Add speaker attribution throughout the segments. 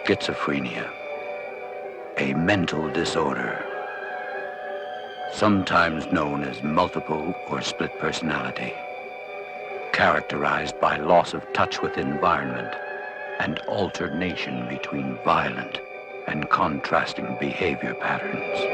Speaker 1: schizophrenia, a mental disorder, sometimes known as multiple or split personality, characterized by loss of touch with environment and alternation between violent and contrasting behavior patterns.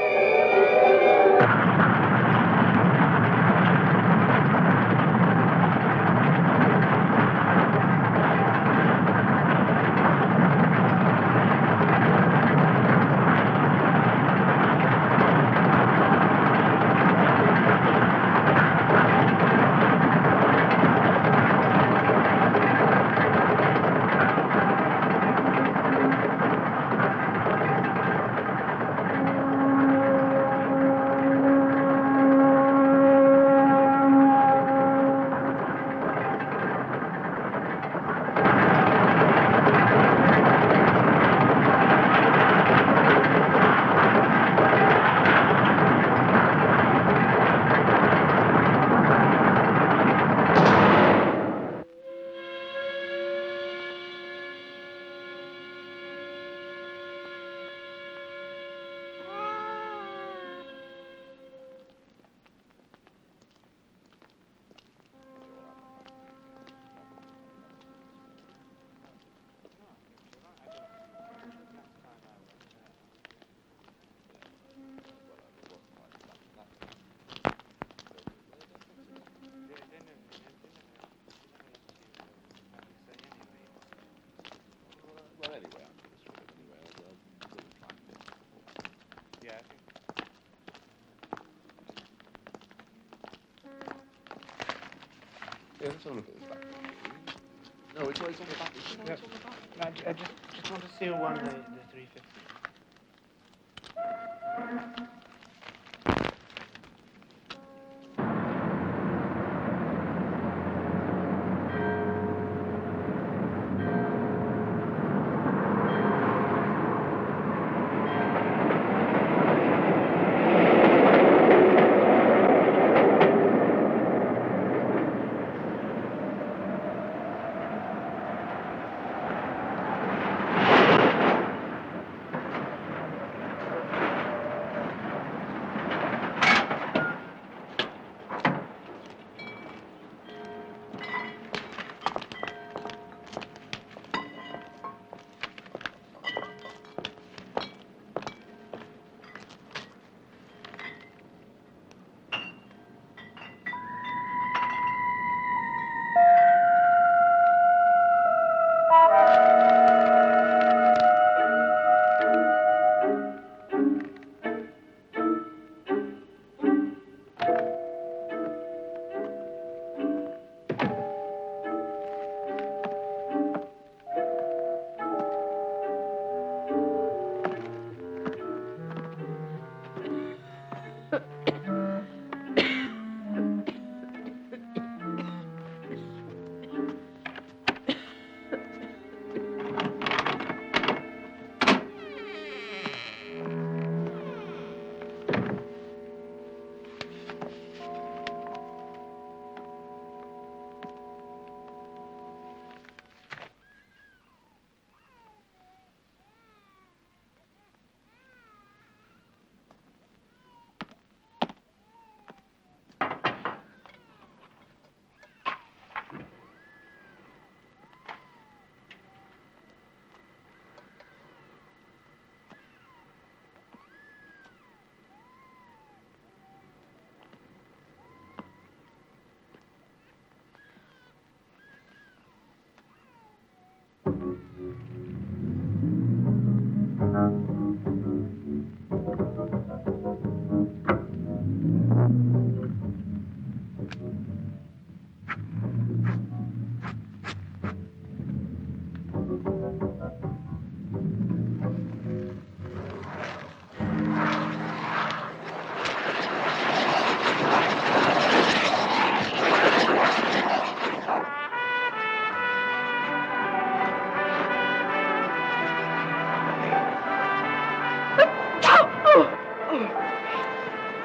Speaker 2: Yeah, let's have a look at this back one. No, it's on the back. No, it's on the back.
Speaker 3: I just want to seal one, the 350.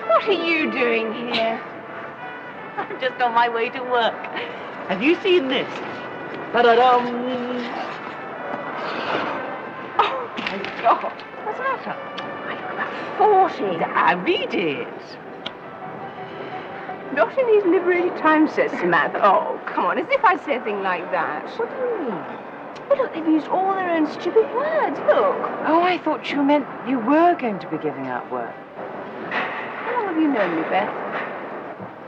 Speaker 4: What are you doing here? I'm just on my way to work.
Speaker 3: Have you seen this? Ta-da-dum!
Speaker 4: Oh, Oh, what's the matter? I'm about 40. I read it. Not in these liberated times, says Samantha. Oh, come on, as if I'd say a thing like that. What do you mean? Well, look, they've used all their own stupid words. Look.
Speaker 5: Oh, I thought you meant you were going to be giving up work.
Speaker 4: How long have you known me, Beth?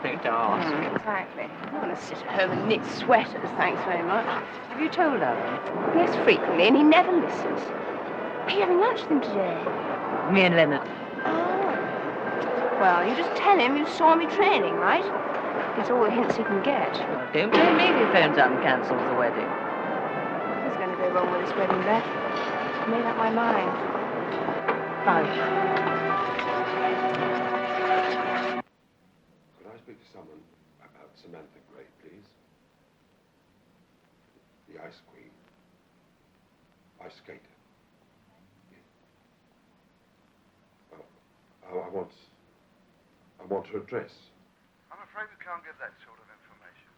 Speaker 5: Don't ask.
Speaker 4: Exactly. I don't want to sit at home and knit sweaters, thanks very much.
Speaker 5: Have you told Alan?
Speaker 4: Yes, frequently, and he never listens. Are you having lunch with him today?
Speaker 5: Me and Leonard.
Speaker 4: Oh. Well, you just tell him you saw me training, right? Gets all the hints he can get.
Speaker 5: Well, don't blame me if he phones up and cancels the wedding.
Speaker 4: What's going to go wrong with this wedding, Beth? I've made up my mind.
Speaker 5: Fine.
Speaker 2: Could I speak to someone about Samantha Gray, please? The Ice Queen. Ice skater. Yeah. Oh, I want her address.
Speaker 6: I'm afraid we can't get that sort of information.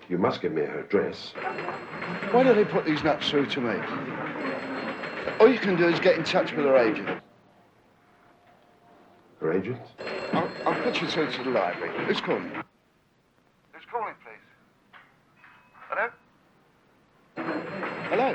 Speaker 2: You must give me her address.
Speaker 6: Why do they put these nuts through to me? All you can do is get in touch with her agent.
Speaker 2: Her agent?
Speaker 6: I'll put you through to the library. Who's calling? Who's calling, please? Hello? Hello?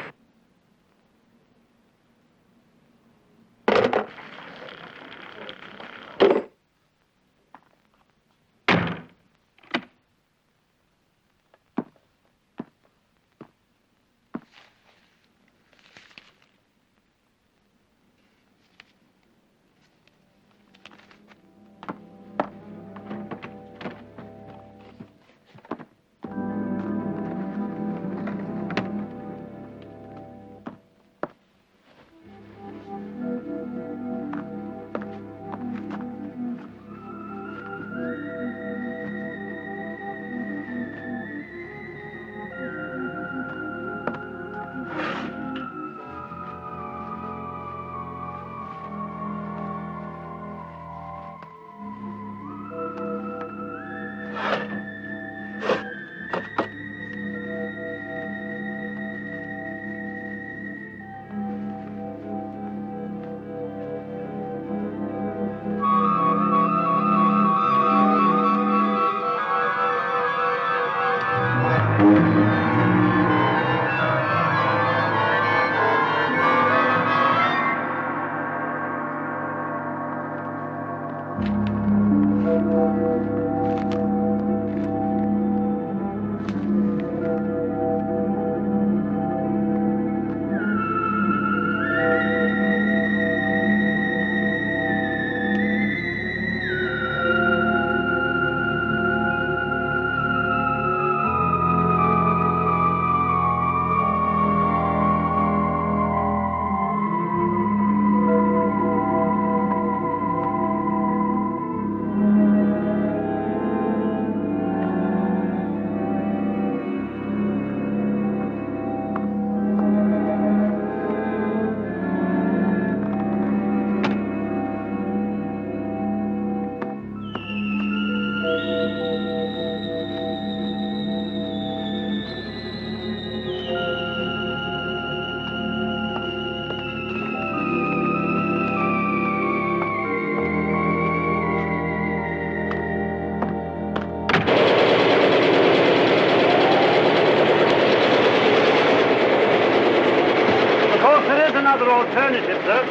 Speaker 3: Another alternative, sir.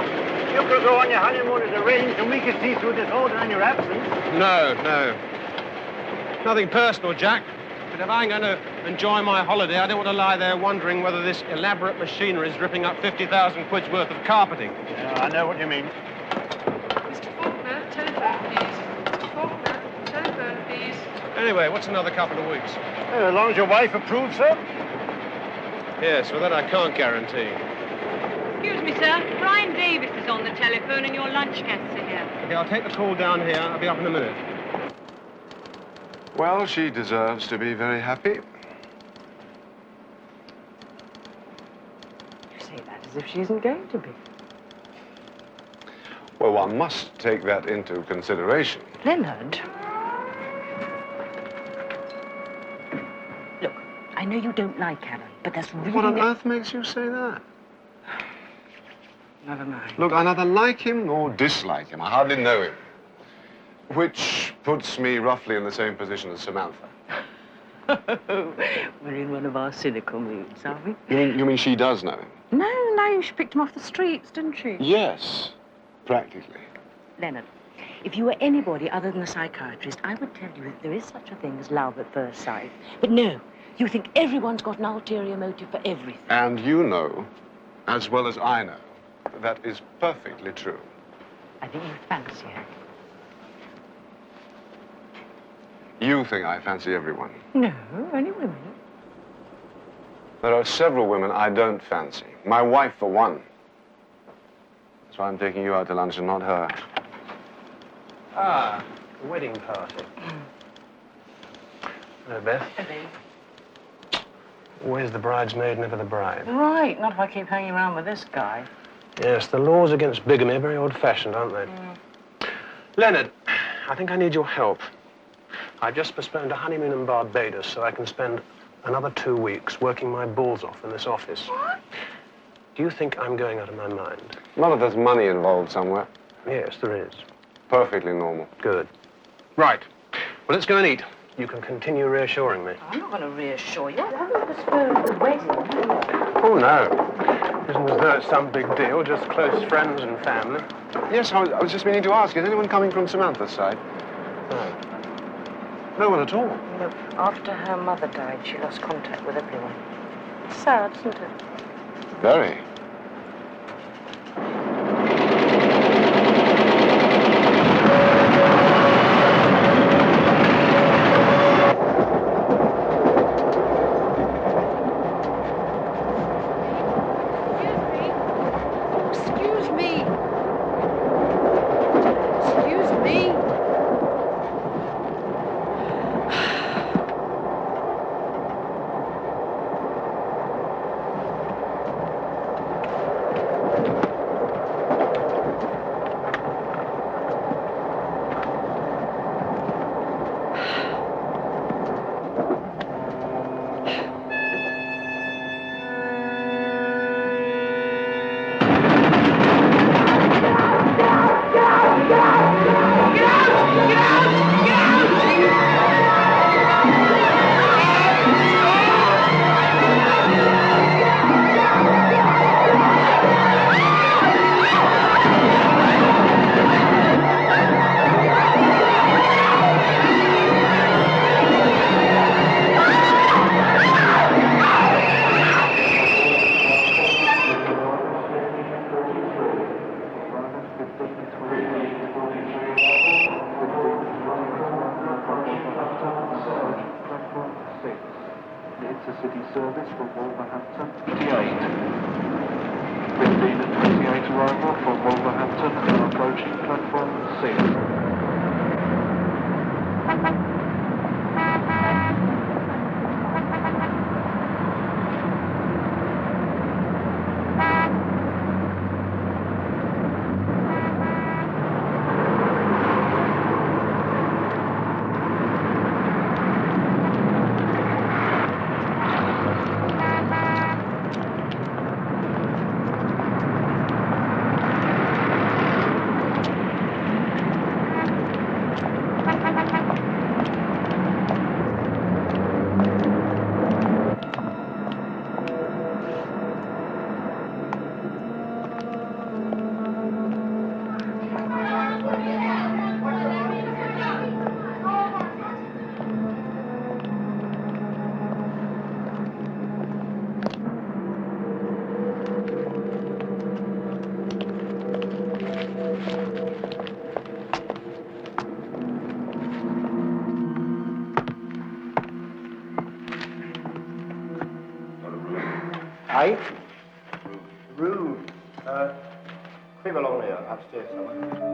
Speaker 3: You could go on your honeymoon as arranged, and we could see through this order in your absence.
Speaker 7: No. Nothing personal, Jack. But if I'm going to enjoy my holiday, I don't want to lie there wondering whether this elaborate machinery is ripping up 50,000 quid's worth of carpeting.
Speaker 3: Yeah, I know what you mean.
Speaker 8: Mr. Faulkner, telephone, please. Mr. Faulkner, telephone, please.
Speaker 7: Anyway, what's another couple of weeks?
Speaker 3: As long as your wife approves, sir.
Speaker 7: Yes, well, that I can't guarantee.
Speaker 8: Excuse me, sir. Brian Davis is on the telephone and your lunch guests are here.
Speaker 7: Okay, I'll take the call down here. I'll be up in a minute.
Speaker 6: Well, she deserves to be very happy.
Speaker 5: You say that as if she isn't going to be.
Speaker 6: Well, one must take that into consideration.
Speaker 5: Leonard. Look, I know you don't like Alan, but that's really...
Speaker 2: What on earth makes you say that?
Speaker 5: Never mind.
Speaker 2: Look, I neither like him nor dislike him. I hardly know him. Which puts me roughly in the same position as Samantha.
Speaker 5: We're in one of our cynical moods, aren't we?
Speaker 2: You mean she does know him?
Speaker 5: No, she picked him off the streets, didn't she?
Speaker 2: Yes, practically.
Speaker 5: Leonard, if you were anybody other than a psychiatrist, I would tell you that there is such a thing as love at first sight. But no, you think everyone's got an ulterior motive for everything.
Speaker 2: And you know, as well as I know, that is perfectly true.
Speaker 5: I think you fancy her.
Speaker 2: You think I fancy everyone.
Speaker 5: No, only women.
Speaker 2: There are several women I don't fancy. My wife, for one. That's why I'm taking you out to lunch and not her.
Speaker 7: Ah, the wedding party. Hello, Beth.
Speaker 5: Hello.
Speaker 7: Where's the bridesmaid, never the bride?
Speaker 5: Right, not if I keep hanging around with this guy.
Speaker 7: Yes, the laws against bigamy are very old-fashioned, aren't they? Leonard, I think I need your help. I've just postponed a honeymoon in Barbados so I can spend another 2 weeks working my balls off in this office. What? Do you think I'm going out of my mind?
Speaker 2: Not if there's money involved somewhere.
Speaker 7: Yes, there is.
Speaker 2: Perfectly normal.
Speaker 7: Good. Right. Well, let's go and eat. You can continue reassuring me.
Speaker 5: I'm not going to reassure you. I haven't postponed the wedding, have I?
Speaker 7: Oh, no. Isn't as though it's some big deal, just close friends and family.
Speaker 2: Yes, I was just meaning to ask, is anyone coming from Samantha's side?
Speaker 7: No.
Speaker 2: No one at all.
Speaker 5: No, after her mother died, she lost contact with everyone. Sad, isn't it?
Speaker 2: Very.
Speaker 4: Excuse me. Excuse me.
Speaker 9: Intercity service from Wolverhampton, 58. 15 and 28 arrival from Wolverhampton and are approaching platform 6.
Speaker 3: Aye? Room. Creep along there, upstairs somewhere.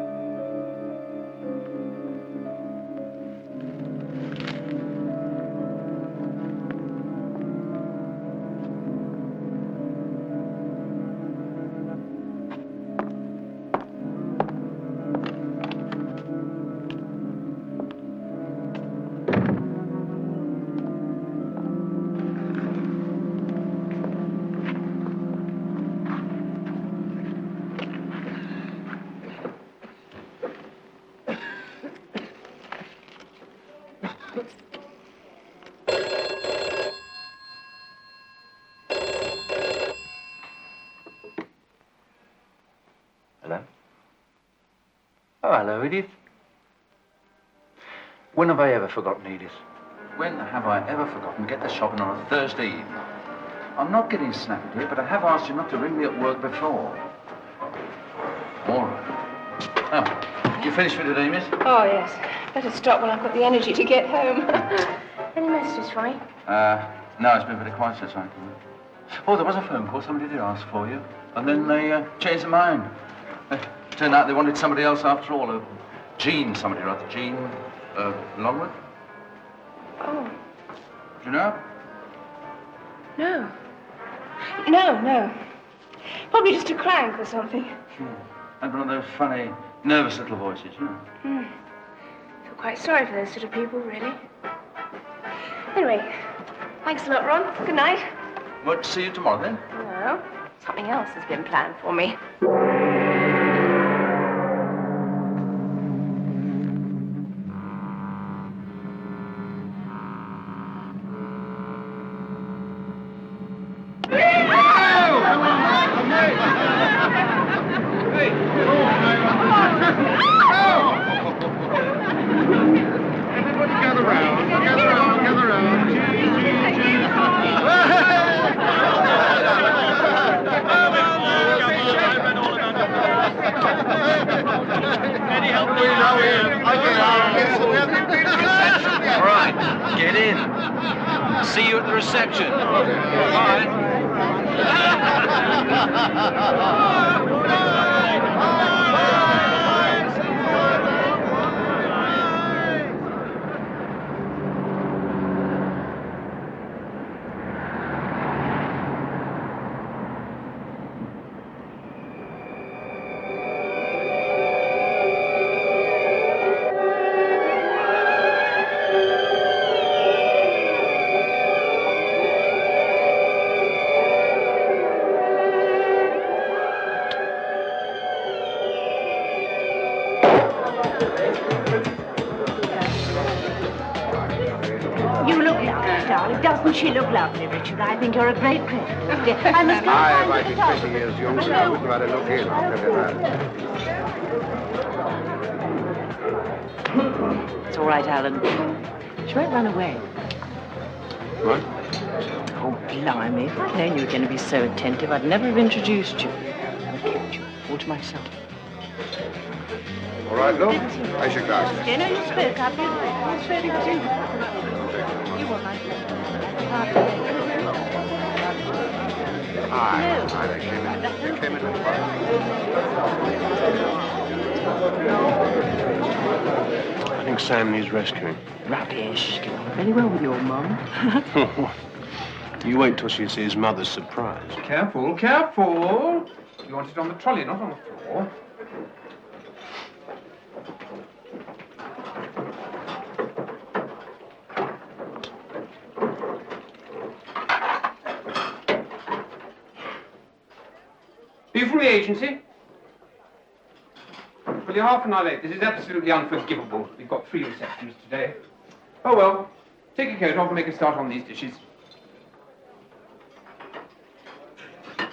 Speaker 1: Hello? Oh, hello, Edith. When have I ever forgotten, Edith? When have I ever forgotten? Get the shopping on a Thursday evening. I'm not getting snappy, dear, but I have asked you not to ring me at work before. All right. Oh, you finished for today, miss?
Speaker 4: Oh, yes. Better stop when I've got the energy to get home. Any messages for me?
Speaker 1: No, it's been very quiet since I came. Oh, there was a phone call. Somebody did ask for you. And then they changed their mind. Turned out they wanted somebody else after all. Jean, somebody or other. Jean, Longwood?
Speaker 4: Oh.
Speaker 1: Do you know?
Speaker 4: No. No. Probably just a crank or something.
Speaker 1: And one of those funny, nervous little voices, you know.
Speaker 4: Feel quite sorry for those sort of people, really. Anyway, thanks a lot, Ron. Good night.
Speaker 1: Well, see you tomorrow, then?
Speaker 4: No, something else has been planned for me.
Speaker 6: Everybody gather round, gather round, gather round.
Speaker 1: All right, get in. See you at the reception. Bye.
Speaker 5: You look lovely, darling. Doesn't she look lovely, Richard? I think you're a great critic, dear. I must go
Speaker 6: Aye,
Speaker 5: and
Speaker 6: if I'd
Speaker 5: find
Speaker 6: been
Speaker 5: the
Speaker 6: 20
Speaker 5: photographer.
Speaker 6: years younger, I wouldn't have had a look in. I'll tell you that.
Speaker 5: It's all right, Alan. She won't run away.
Speaker 7: What?
Speaker 5: Oh, blimey. If I'd known you were going to be so attentive, I'd never have introduced you. I'd kept you all to myself.
Speaker 6: All right, look. How's your glasses?
Speaker 5: You know, you spoke up. You spoke up, too. You were my friend.
Speaker 6: Aye, they came in at
Speaker 7: I think Sam needs rescuing.
Speaker 5: Rubbish. Get on very well with your mum.
Speaker 7: You wait till she sees Mother's surprise.
Speaker 10: Careful, careful. You want it on the trolley, not on the floor. Are you from the agency? Well, you're half an hour late. This is absolutely unforgivable. We've got 3 receptions today. Oh, well. Take your coat off and make a start on these dishes.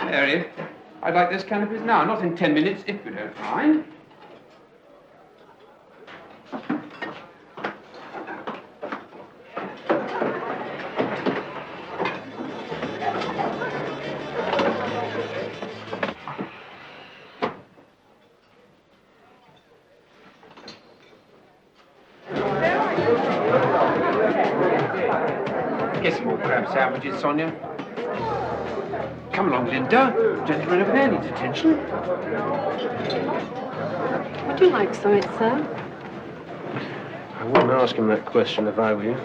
Speaker 10: Mary, I'd like those canopies now, not in 10 minutes, if you don't mind. Get some more crab sandwiches, Sonia. Come along, Linda. Gentleman over there needs attention.
Speaker 8: Would you like some, sir?
Speaker 7: I wouldn't ask him that question if I were you.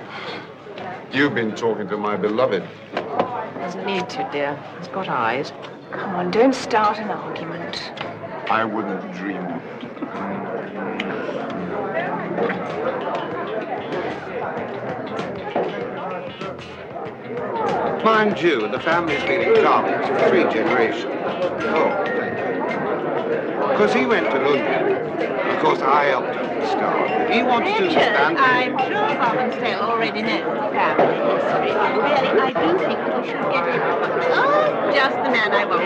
Speaker 6: You've been talking to my beloved.
Speaker 5: Doesn't need to, dear. He's got eyes.
Speaker 4: Come on, don't start an argument.
Speaker 6: I wouldn't dream of it. Mind you, the family's been in carpets for 3 generations. Oh, thank you. Because he went to London. Of course, I helped him start. He wants to
Speaker 4: Richard,
Speaker 6: stand.
Speaker 4: I'm sure Bobbensdale already knows the family history. Really, I do think that we should get him. Oh, just the man I want.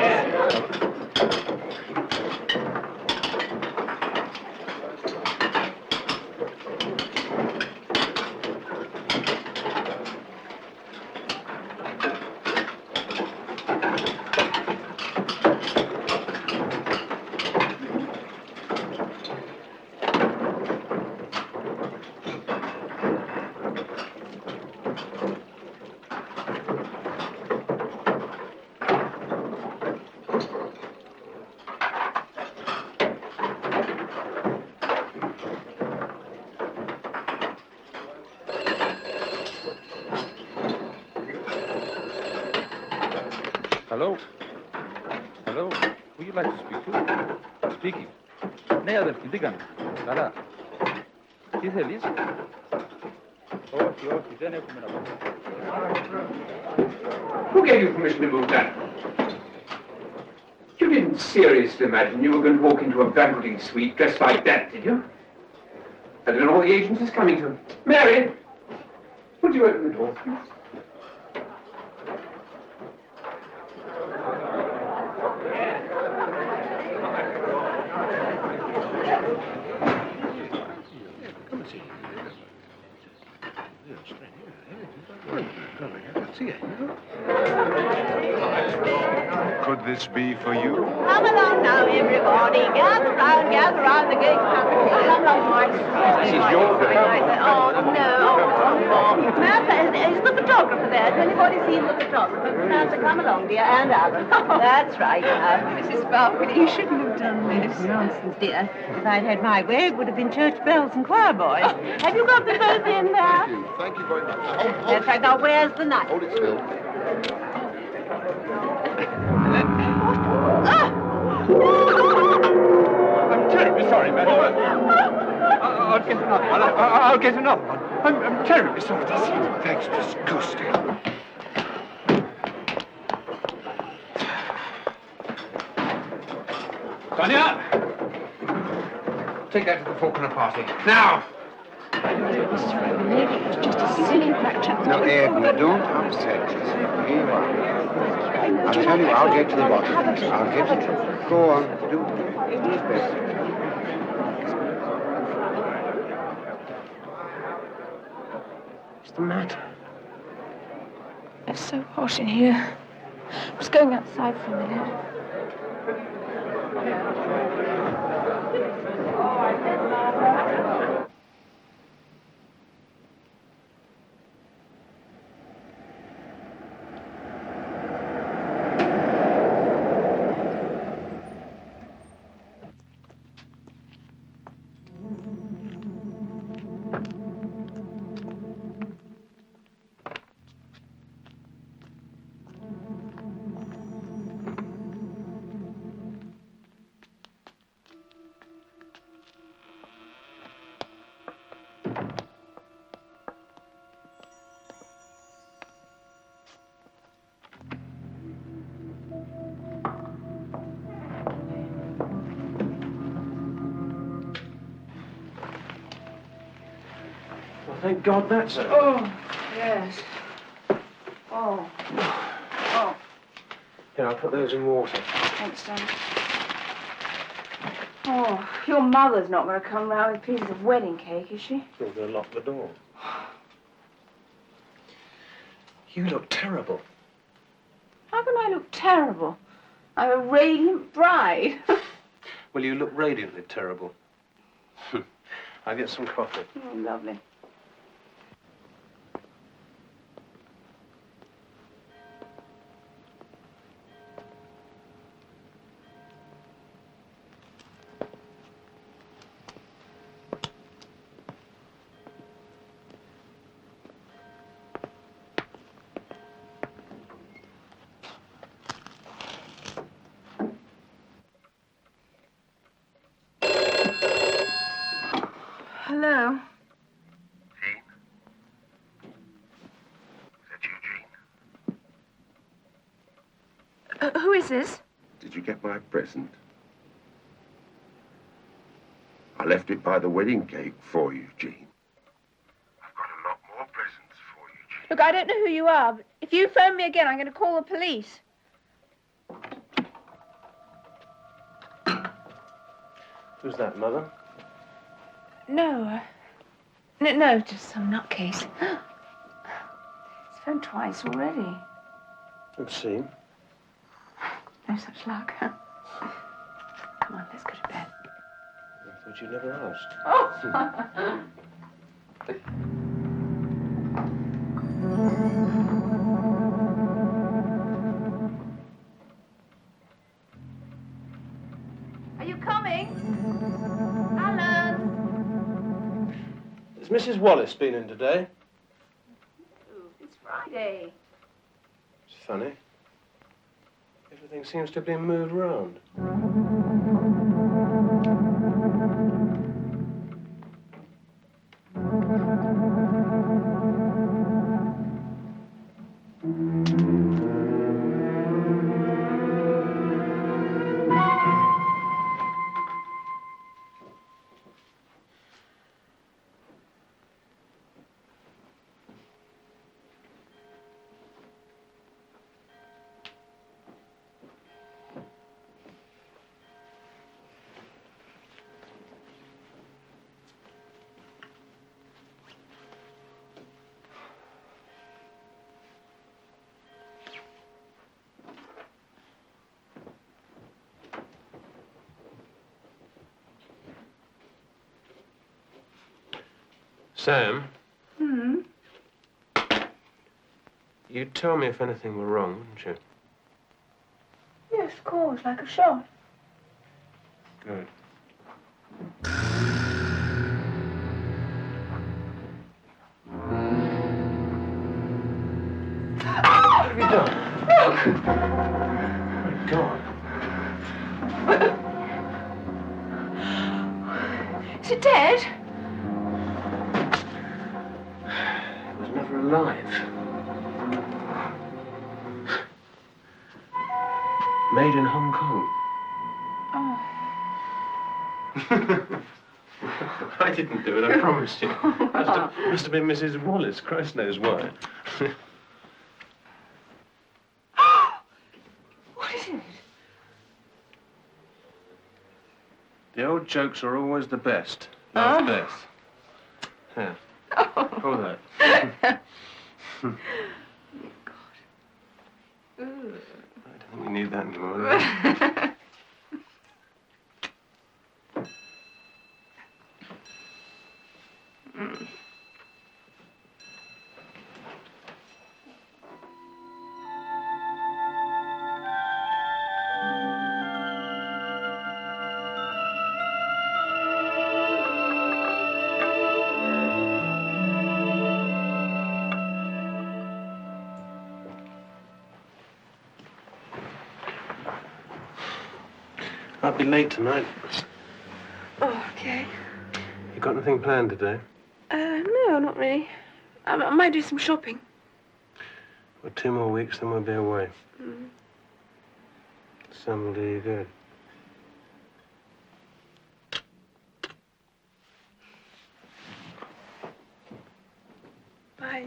Speaker 11: Hello? Hello? Who you like to speak to? Speaking. Ne adamsın digan? Kala. Siz Elis? Okay, then
Speaker 10: Who gave you permission to move that? You didn't seriously imagine you were going to walk into a banqueting suite dressed like that, did you? I don't know what the agent is coming to. Mary, would you open the door, please?
Speaker 2: Could this be for you?
Speaker 4: Come along now, everybody. Gather round the gate. Come along, boys.
Speaker 11: This is your
Speaker 4: Oh, no. Martha, is the photographer there? Has anybody seen the photographer? Martha, come along, dear, and Alan. That's right. Mrs. Balcony, you shouldn't have done this. Nonsense, dear. If I'd had my way, it would have been church bells and choir boys. Have you got them both in there?
Speaker 6: Thank you very much.
Speaker 4: That's right. Now, where's the knife?
Speaker 6: Hold it still.
Speaker 11: I'm terribly sorry, madam. I'll get another one. I'll get another one. I'm terribly sorry.
Speaker 6: That's disgusting.
Speaker 10: Sonia! Take that to the Faulkner party. Now!
Speaker 4: It's just a silly fracture.
Speaker 6: Now, Ed, don't upset yourself. Here you are. I'll tell you, I'll get to the bottom. I'll get to it. Go on, do his best.
Speaker 4: What's the matter? It's so hot in here. I'm just going outside for a minute.
Speaker 7: Thank God that's it.
Speaker 4: Oh, yes. Oh. Oh.
Speaker 7: Here, I'll put those in water.
Speaker 4: Thanks, Sam. Oh, your mother's not going to come round with pieces of wedding cake, is she?
Speaker 7: We're going to lock the door. You look terrible.
Speaker 4: How can I look terrible? I'm a radiant bride.
Speaker 7: Well, you look radiantly terrible. I'll get some coffee.
Speaker 4: Oh, lovely. Hello.
Speaker 6: Jean? Is that you, Jean?
Speaker 4: Who is this?
Speaker 6: Did you get my present? I left it by the wedding cake for you, Jean. I've got a lot more presents for you, Jean.
Speaker 12: Look, I don't know who you are, but if you phone me again, I'm going to call the police.
Speaker 7: Who's that, Mother?
Speaker 12: No, no, just some nutcase. It's phoned twice already.
Speaker 7: Let's see.
Speaker 12: No such luck. Come on, let's go to bed.
Speaker 7: I thought you never asked.
Speaker 12: Oh! Are you coming? Alan!
Speaker 7: Has Mrs. Wallace been in today?
Speaker 12: It's Friday.
Speaker 7: It's funny. Everything seems to have been moved around. Sam? You'd tell me if anything were wrong, wouldn't you?
Speaker 12: Yes, of course, like a shot.
Speaker 7: Good. What have you done?
Speaker 12: Look!
Speaker 7: Oh, my God.
Speaker 12: Is it dead?
Speaker 7: It was never alive. Made in Hong Kong.
Speaker 12: Oh.
Speaker 7: I didn't do it, I promise you. Must have been Mrs. Wallace, Christ knows why.
Speaker 12: What is it?
Speaker 7: The old jokes are always the best. Love's best. Here. Hold that.
Speaker 12: Oh, God.
Speaker 7: I don't think we need that anymore. Do we? I'll be late tonight.
Speaker 12: Oh, okay.
Speaker 7: You got anything planned today?
Speaker 12: No, not really. I might do some shopping.
Speaker 7: For 2 more weeks, then we'll be away.
Speaker 12: Mm.
Speaker 7: Sun will do you good.
Speaker 12: Bye.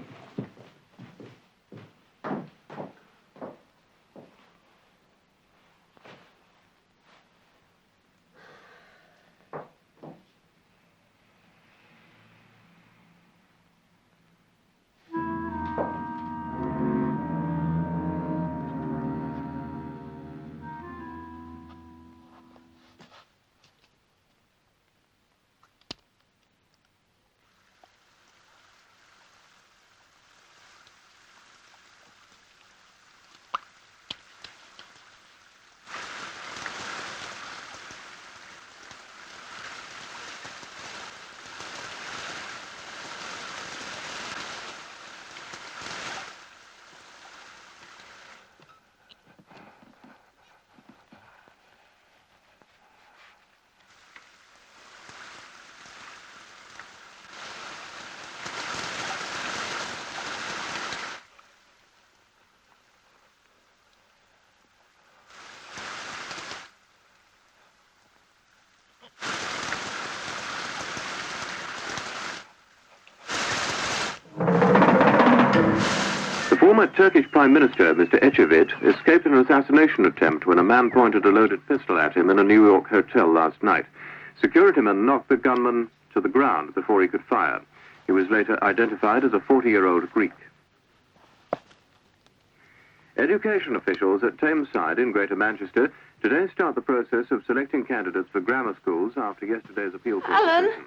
Speaker 13: former Turkish Prime Minister, Mr. Ecevit, escaped an assassination attempt when a man pointed a loaded pistol at him in a New York hotel last night. Security men knocked the gunman to the ground before he could fire. He was later identified as a 40-year-old Greek. Education officials at Tameside in Greater Manchester today start the process of selecting candidates for grammar schools after yesterday's appeal court decision.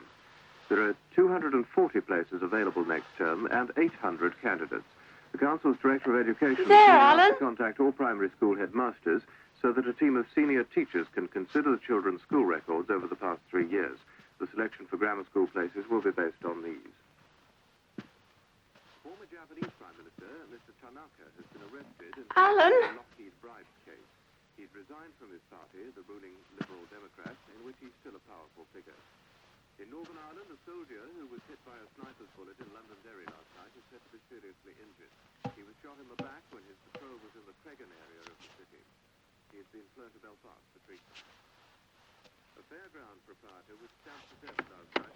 Speaker 13: There are 240 places available next term and 800 candidates. The Council's Director of Education has been asked to contact all primary school headmasters so that a team of senior teachers can consider the children's school records over the past 3 years. The selection for grammar school places will be based on these. Former Japanese Prime Minister, Mr. Tanaka, has been arrested in the Lockheed bribes case. He'd resigned from his party, the ruling Liberal Democrats, in which he's still a powerful figure. In Northern Ireland, a soldier who was hit by a sniper's bullet in Londonderry last night is said to be seriously injured. He was shot in the back when his patrol was in the Cregan area of the city. He has been flown to Belfast for treatment. A fairground proprietor was stabbed to death last night.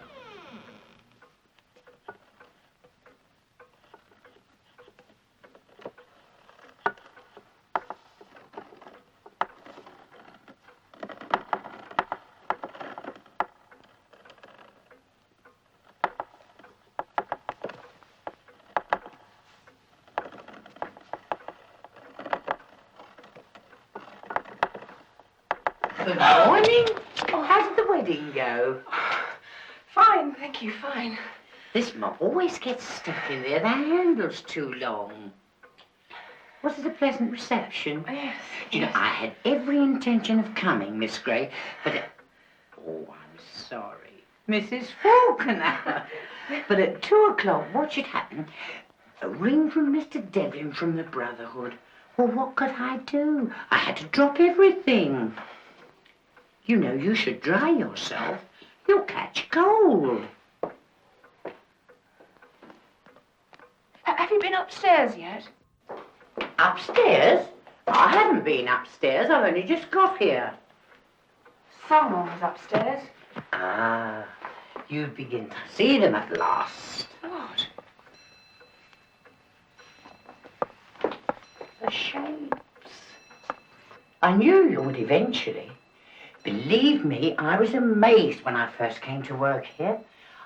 Speaker 5: Good morning. Oh, how did the wedding go?
Speaker 12: Fine, thank you, fine.
Speaker 5: This mop always gets stuck in there. The handle's too long. Was it a pleasant reception?
Speaker 12: Yes.
Speaker 5: You know, I had every intention of coming, Miss Gray, but... Oh, I'm sorry. Mrs. Faulkner. But at 2 o'clock, what should happen? A ring from Mr. Devlin from the Brotherhood. Well, what could I do? I had to drop everything. You know, you should dry yourself. You'll catch cold.
Speaker 12: Have you been upstairs yet?
Speaker 5: Upstairs? I haven't been upstairs. I've only just got here.
Speaker 12: Someone was upstairs.
Speaker 5: Ah, you begin to see them at last.
Speaker 12: What?
Speaker 5: The shapes. I knew you would eventually. Believe me, I was amazed when I first came to work here.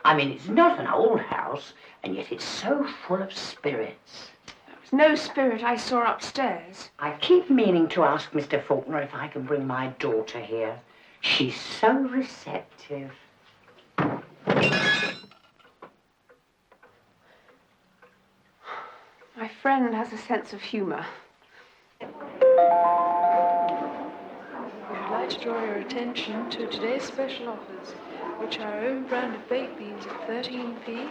Speaker 5: I mean, it's not an old house, and yet it's so full of spirits.
Speaker 12: There was no spirit I saw upstairs.
Speaker 5: I keep meaning to ask Mr. Faulkner if I can bring my daughter here. She's so receptive.
Speaker 12: My friend has a sense of humor.
Speaker 8: We'd like to draw your attention to today's special offers, which are our own brand of baked beans at 13p,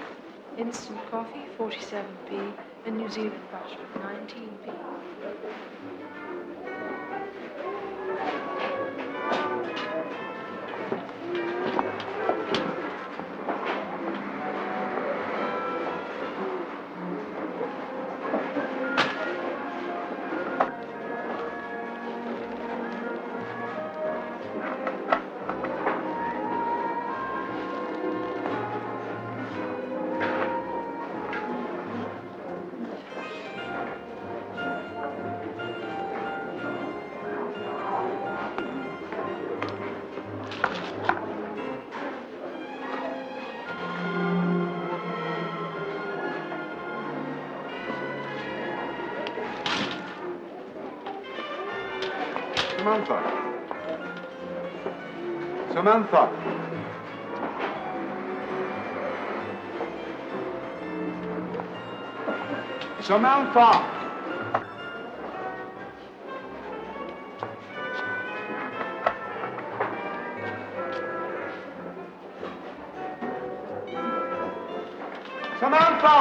Speaker 8: instant coffee 47p, and New Zealand butter at 19p.
Speaker 2: Samantha. Samantha. Samantha. Samantha.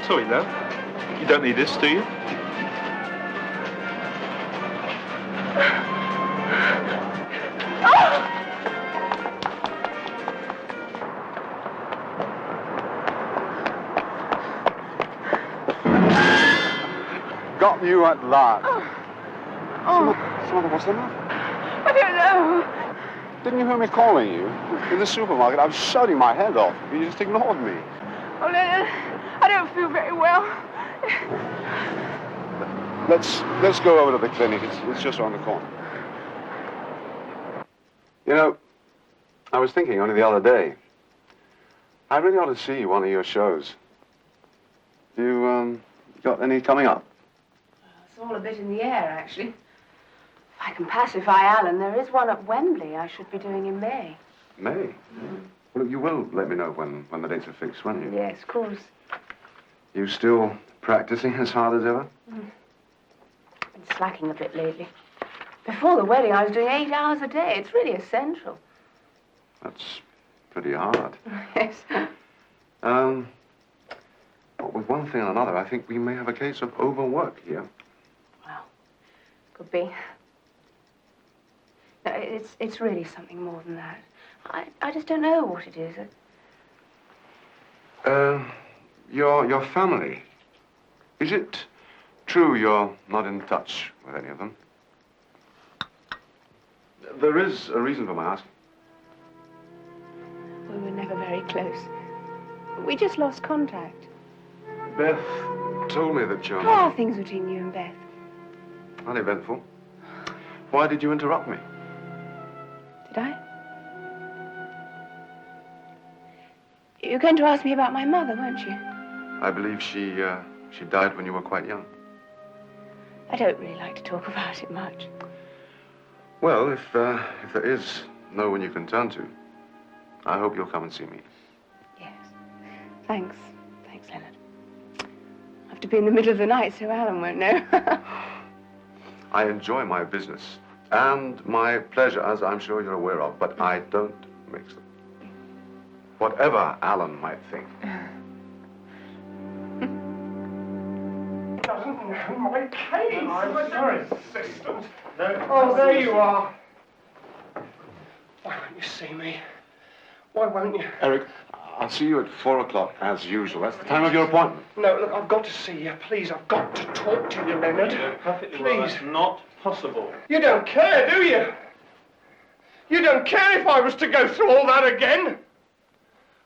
Speaker 9: Sorry, love. You don't need this, do you?
Speaker 2: Got you at last.
Speaker 12: Oh.
Speaker 2: Samantha, what's the matter?
Speaker 12: I don't know.
Speaker 2: Didn't you hear me calling you? In the supermarket, I was shouting my head off. You just ignored me.
Speaker 12: Oh, Leonard, I don't feel very well.
Speaker 2: Let's go over to the clinic. It's just around the corner. You know, I was thinking only the other day, I really ought to see one of your shows. You, got any coming up?
Speaker 4: It's all a bit in the air, actually. If I can pacify Alan, there is one at Wembley I should be doing in May.
Speaker 2: May? Well, you will let me know when the dates are fixed, won't you?
Speaker 4: Yes, of course.
Speaker 2: You still practicing as hard as ever?
Speaker 4: Been slacking a bit lately. Before the wedding, I was doing 8 hours a day. It's really essential.
Speaker 2: That's pretty hard.
Speaker 4: Yes.
Speaker 2: But with one thing and another, I think we may have a case of overwork here.
Speaker 4: Well, could be. No, it's really something more than that. I just don't know what it is.
Speaker 2: Your family. Is it true you're not in touch with any of them? There is a reason for my asking.
Speaker 4: We were never very close. We just lost contact.
Speaker 2: Beth told me that you're
Speaker 4: How are things between you and Beth?
Speaker 2: uneventful. Why did you interrupt me?
Speaker 4: Did I? You were going to ask me about my mother, weren't you?
Speaker 2: I believe she died when you were quite young.
Speaker 4: I don't really like to talk about it much.
Speaker 2: Well, if there is no one you can turn to, I hope you'll come and see me.
Speaker 4: Yes. Thanks. Thanks, Leonard. I have to be in the middle of the night so Alan won't know.
Speaker 2: I enjoy my business and my pleasure, as I'm sure you're aware of, but I don't mix them. Whatever Alan might think.
Speaker 3: Doesn't know my case. I'm sorry, assistant. No. Oh, there you are. Why won't you see me? Why won't you?
Speaker 2: Eric, I'll see you at 4 o'clock, as usual. That's the time of your appointment.
Speaker 3: No, look, I've got to see you. Please, I've got to talk to you, Leonard.
Speaker 9: Perfectly well.
Speaker 3: Please.
Speaker 9: That's not possible.
Speaker 3: You don't care, do you? You don't care if I was to go through all that again?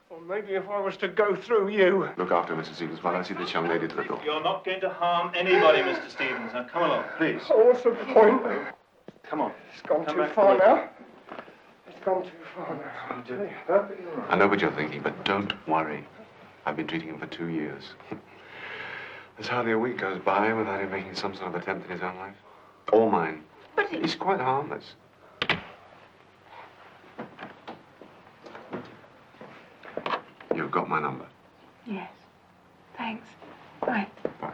Speaker 3: Or maybe if I was to go through you.
Speaker 2: Look after Mrs. Stevens while I see this young lady to the door.
Speaker 9: You're not going to harm anybody, Mr. Stevens. Now, come along, please.
Speaker 3: Oh, what's the point?
Speaker 9: Come on.
Speaker 3: It's gone
Speaker 9: Come
Speaker 3: too
Speaker 9: back
Speaker 3: far
Speaker 9: to me.
Speaker 3: now. It's gone too far now. I'll tell you. Perfectly right.
Speaker 2: I know what you're thinking, but don't worry. I've been treating him for 2 years. There's hardly a week goes by without him making some sort of attempt in his own life. All mine.
Speaker 4: But
Speaker 2: He's quite harmless. You've got my number.
Speaker 4: Yes. Thanks. Bye.
Speaker 2: Bye.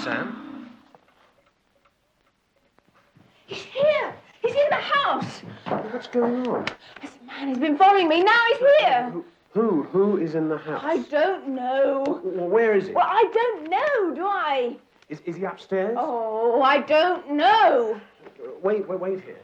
Speaker 7: Sam?
Speaker 4: He's here! He's in the house!
Speaker 7: What's going on?
Speaker 4: This man has been following me. Now he's here!
Speaker 7: Who is in the house?
Speaker 4: I don't know.
Speaker 7: Well, where is he?
Speaker 4: Well, I don't know, do I?
Speaker 7: Is he upstairs?
Speaker 4: Oh, I don't know.
Speaker 7: Wait here.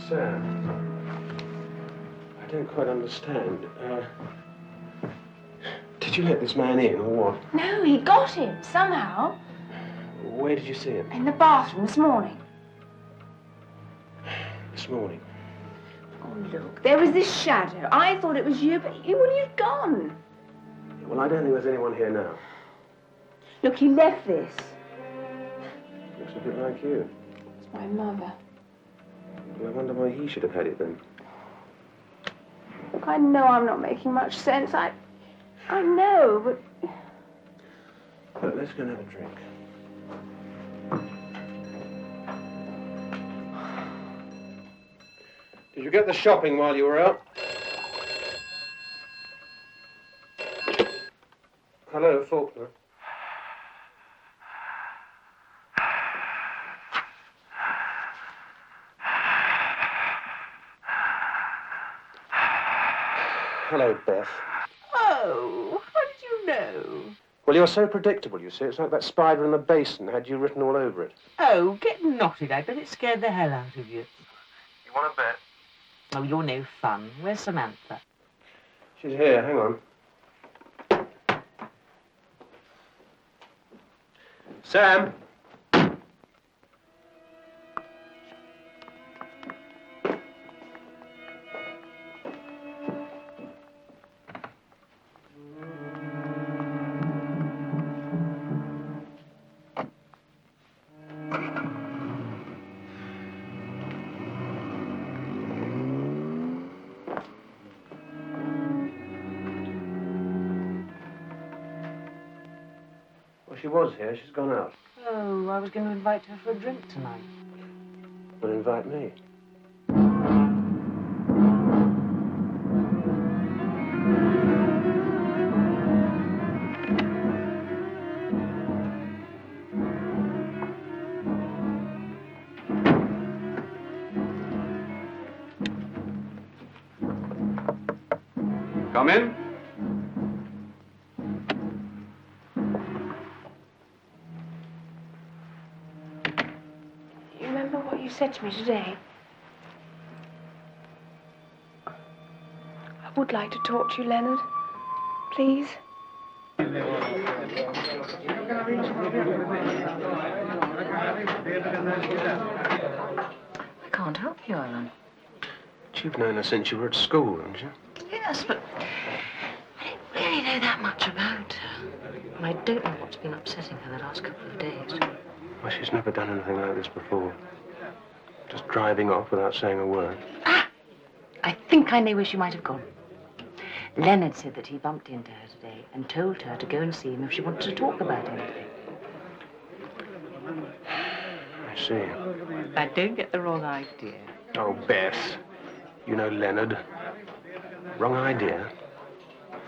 Speaker 7: Sam, I don't quite understand. Did you let this man in, or what?
Speaker 4: No, he got him, somehow.
Speaker 7: Where did you see him?
Speaker 4: In the bathroom this morning.
Speaker 7: This morning.
Speaker 4: Oh, look, there was this shadow. I thought it was you, but you'd gone.
Speaker 7: Well, I don't think there's anyone here now.
Speaker 4: Look, he left this.
Speaker 7: Looks a bit like you.
Speaker 4: It's my mother.
Speaker 7: Well, I wonder why he should have had it then.
Speaker 4: Look, I know I'm not making much sense. I know, but...
Speaker 7: Look, let's go and have a drink. Did you get the shopping while you were out? Hello, Faulkner. Hello, Beth.
Speaker 4: Oh, how did you know?
Speaker 7: Well, you're so predictable, you see. It's like that spider in the basin had you written all over it.
Speaker 5: Oh, get knotted. I bet it scared the hell out of you.
Speaker 7: You want to bet?
Speaker 5: Oh, you're no fun. Where's Samantha?
Speaker 7: She's here. Hang on. Sam? Well, she was here. She's gone out.
Speaker 5: Oh, I was going to invite her for a drink tonight.
Speaker 7: Well, invite me.
Speaker 2: Come in.
Speaker 4: You remember what you said to me today? I would like to talk to you, Leonard. Please.
Speaker 5: I can't help you, Alan.
Speaker 7: You've known her since you were at school, haven't you?
Speaker 5: Yes, but I don't really know that much about her. And I don't know what's been upsetting her the last couple of days.
Speaker 7: Well, she's never done anything like this before. Just driving off without saying a word.
Speaker 5: Ah! I think I know where she might have gone. Leonard said that he bumped into her today and told her to go and see him if she wanted to talk about anything.
Speaker 7: I see.
Speaker 5: I don't get the wrong idea.
Speaker 7: Oh, Beth. You know Leonard. Wrong idea.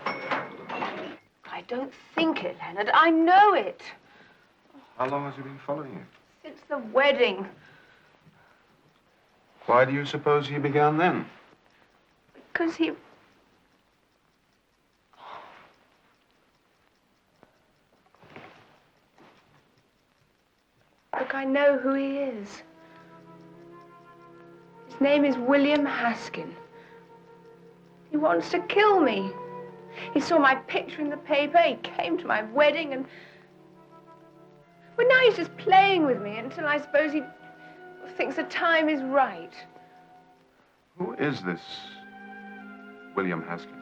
Speaker 4: I don't think it, Leonard. I know it.
Speaker 2: How long has he been following you?
Speaker 4: Since the wedding.
Speaker 2: Why do you suppose he began then?
Speaker 4: Because he... Look, I know who he is. His name is William Haskin. He wants to kill me. He saw my picture in the paper. He came to my wedding and... Well, now he's just playing with me until I suppose he thinks the time is right.
Speaker 2: Who is this William Haskin?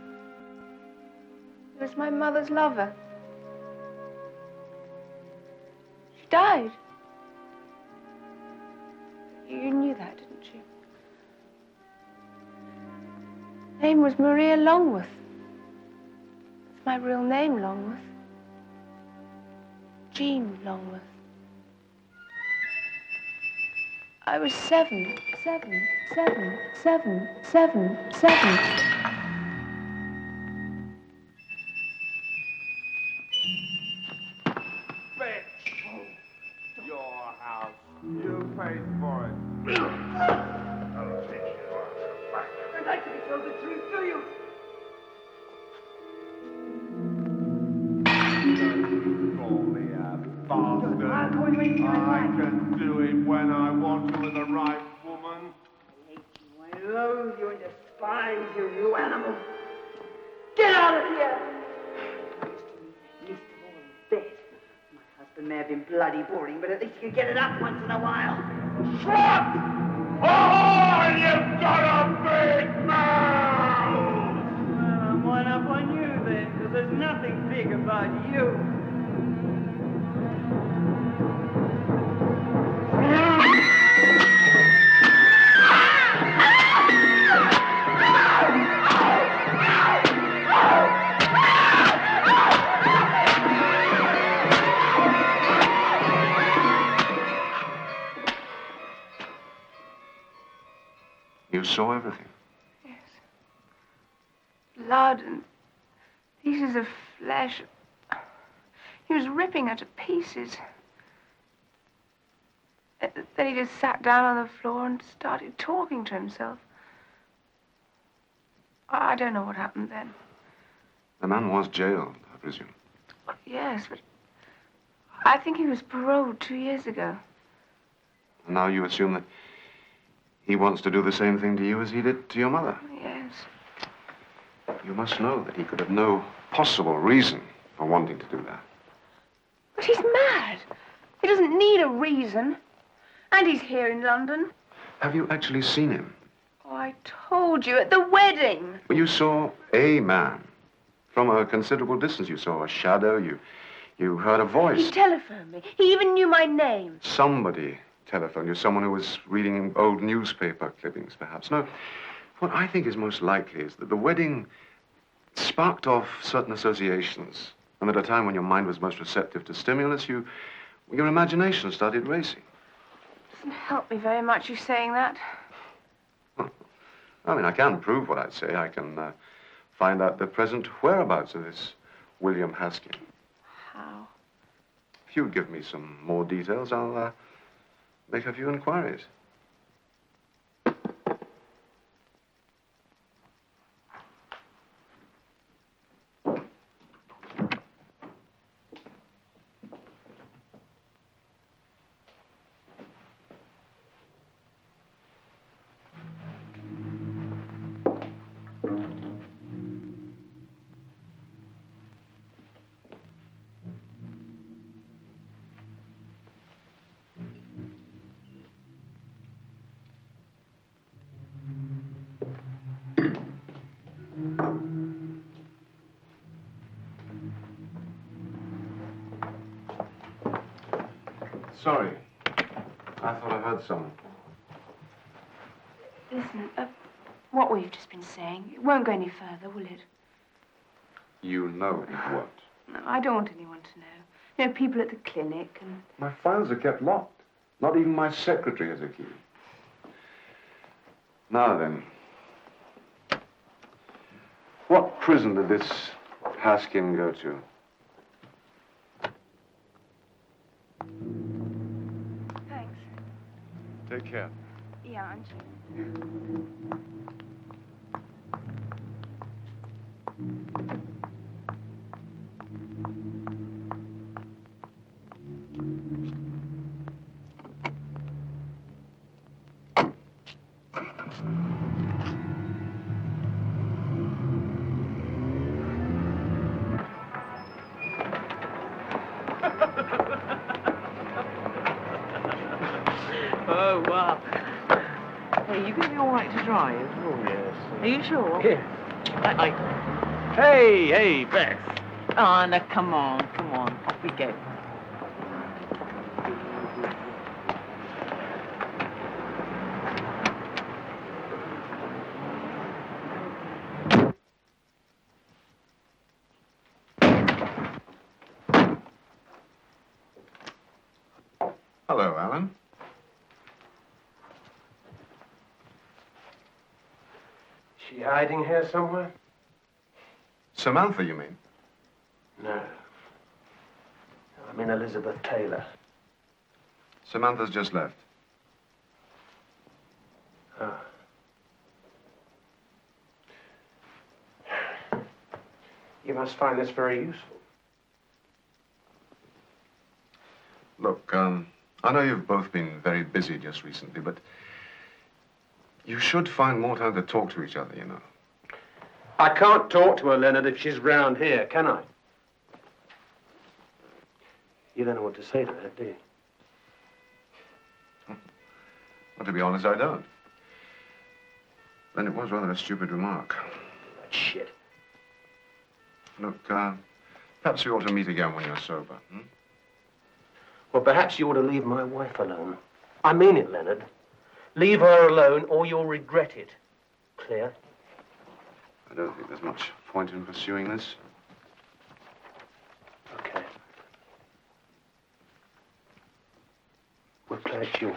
Speaker 4: He was my mother's lover.
Speaker 8: died. You knew that, didn't you? Name was Maria Longworth. It's my real name, Longworth. Jean Longworth. I was 7.
Speaker 14: Your house. You paid for it.
Speaker 3: I'd like to be told the truth, do you?
Speaker 14: Call me a bastard. I can do it when I want to with the right woman.
Speaker 3: I loathe you and despise you, you animal. Get out of here! Least of all in bed. My husband may have been bloody boring, but at least you get it up once in a while.
Speaker 14: Shrug! Oh, you've got a big mouth!
Speaker 3: Well, I'm one up on you then, because there's nothing big about you.
Speaker 2: You saw everything.
Speaker 8: Yes. Blood and pieces of flesh. He was ripping her to pieces. Then he just sat down on the floor and started talking to himself. I don't know what happened then.
Speaker 2: The man was jailed, I presume.
Speaker 8: Yes, but I think he was paroled 2 years ago.
Speaker 2: And now you assume that he wants to do the same thing to you as he did to your mother.
Speaker 8: Yes.
Speaker 2: You must know that he could have no possible reason for wanting to do that.
Speaker 8: But he's mad. He doesn't need a reason. And he's here in London.
Speaker 2: Have you actually seen him?
Speaker 8: Oh, I told you, at the wedding.
Speaker 2: Well, you saw a man. From a considerable distance, you saw a shadow, you heard a voice.
Speaker 8: He telephoned me. He even knew my name.
Speaker 2: Somebody telephoned you, someone who was reading old newspaper clippings, perhaps. No, what I think is most likely is that the wedding sparked off certain associations. And at a time when your mind was most receptive to stimulus, your imagination started racing.
Speaker 8: Doesn't help me very much, you saying that.
Speaker 2: I mean, I can prove what I say. I can find out the present whereabouts of this William Haskin.
Speaker 8: How?
Speaker 2: If you give me some more details, I'll make a few inquiries. Sorry. I thought I heard someone.
Speaker 8: Listen, what we've just been saying, it won't go any further, will it?
Speaker 2: You know it won't.
Speaker 8: No, I don't want anyone to know. You know, people at the clinic and...
Speaker 2: My files are kept locked. Not even my secretary has a key. Now then. What prison did this Haskin go to?
Speaker 8: Thanks.
Speaker 2: Take care.
Speaker 8: Yeah, aren't you?
Speaker 15: Oh, wow. Hey, you gonna be all right to drive?
Speaker 7: Oh, yes.
Speaker 15: Are you sure?
Speaker 7: Yeah. Hey, Beth.
Speaker 15: Oh, no, come on. Off we go.
Speaker 2: Hello, Alan.
Speaker 7: She hiding here somewhere?
Speaker 2: Samantha, you mean?
Speaker 7: No. I mean Elizabeth Taylor.
Speaker 2: Samantha's just left.
Speaker 7: Ah. You must find this very useful.
Speaker 2: Look, I know you've both been very busy just recently, but you should find more time to talk to each other, you know.
Speaker 7: I can't talk to her, Leonard, if she's round here, can I? You don't know what to say to her, do you?
Speaker 2: Well, to be honest, I don't. Then it was rather a stupid remark.
Speaker 7: That shit.
Speaker 2: Look, perhaps we ought to meet again when you're sober, hmm?
Speaker 7: Well, perhaps you ought to leave my wife alone. I mean it, Leonard. Leave her alone or you'll regret it. Clear?
Speaker 2: I don't think there's much point in pursuing this.
Speaker 7: Okay. We'll play it your way.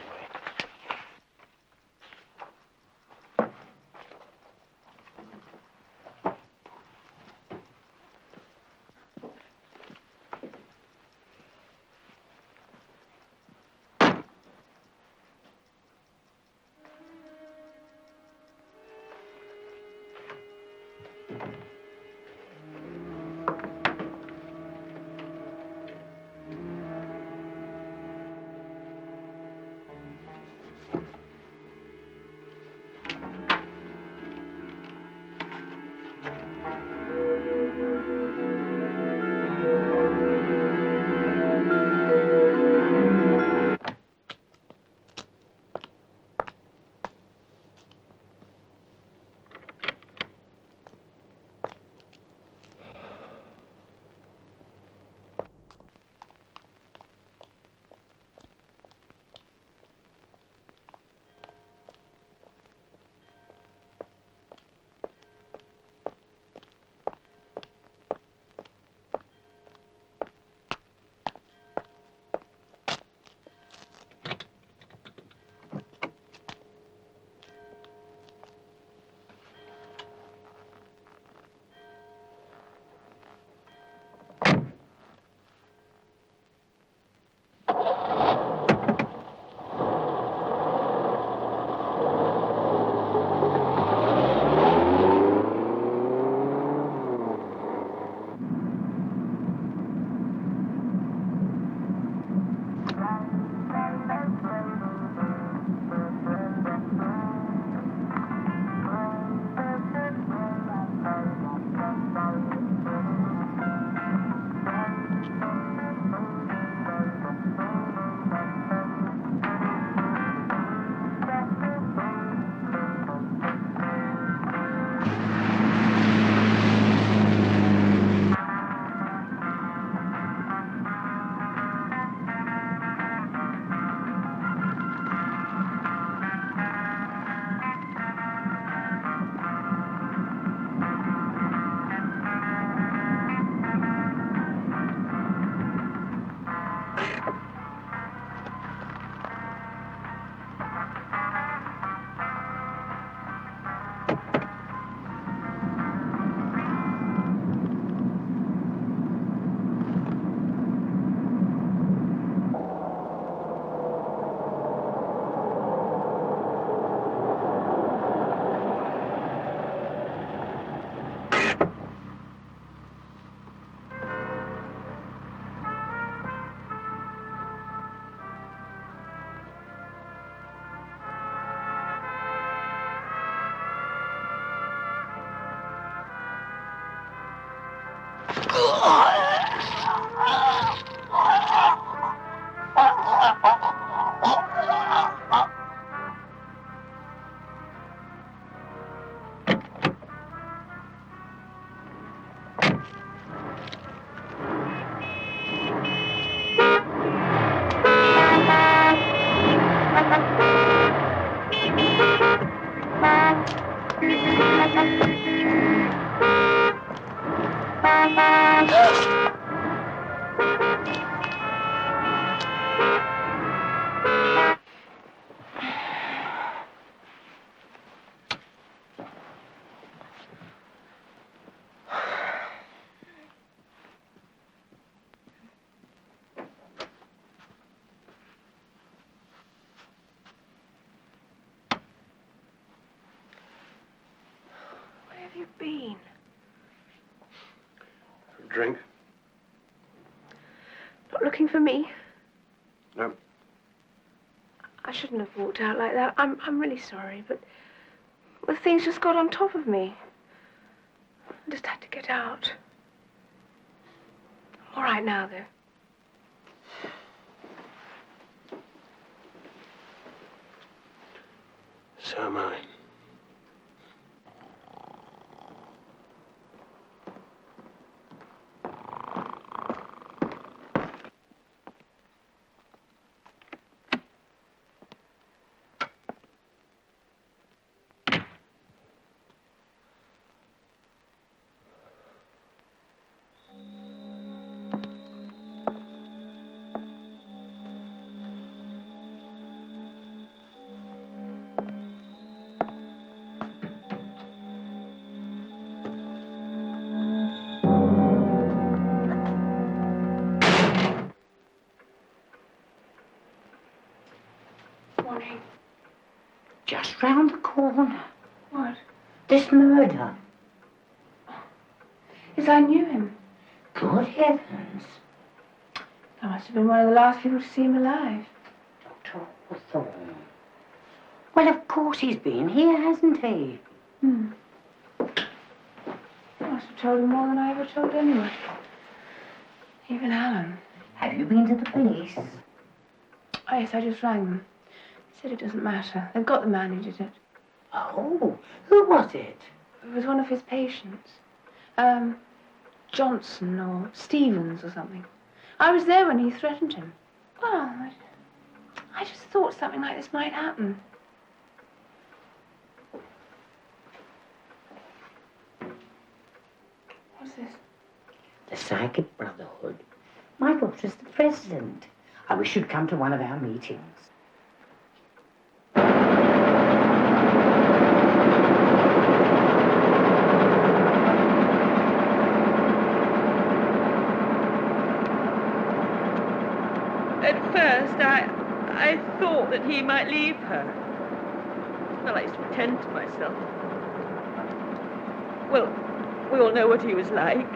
Speaker 7: drink?
Speaker 8: Not looking for me.
Speaker 7: No.
Speaker 8: I shouldn't have walked out like that. I'm really sorry, but the things just got on top of me. I just had to get out. I'm all right now, though.
Speaker 7: So am I.
Speaker 8: Morning.
Speaker 5: Just round the corner.
Speaker 8: What?
Speaker 5: This murder.
Speaker 8: Yes, I knew him.
Speaker 5: Good heavens.
Speaker 8: I must have been one of the last people to see him alive.
Speaker 5: Dr. Hawthorne. Well, of course he's been here, hasn't he?
Speaker 8: I must have told him more than I ever told anyone. Even Alan.
Speaker 5: Have you been to the police?
Speaker 8: Oh, yes, I just rang them. They said it doesn't matter. They've got the man who did it.
Speaker 5: Oh, who was it?
Speaker 8: It was one of his patients. Johnson or Stevens or something. I was there when he threatened him. Well, I just thought something like this might happen. What's this?
Speaker 5: The Psychic Brotherhood. My daughter's the president. I wish you'd come to one of our meetings.
Speaker 15: At first, I thought that he might leave her. Well, I used to pretend to myself. Well, we all know what he was like.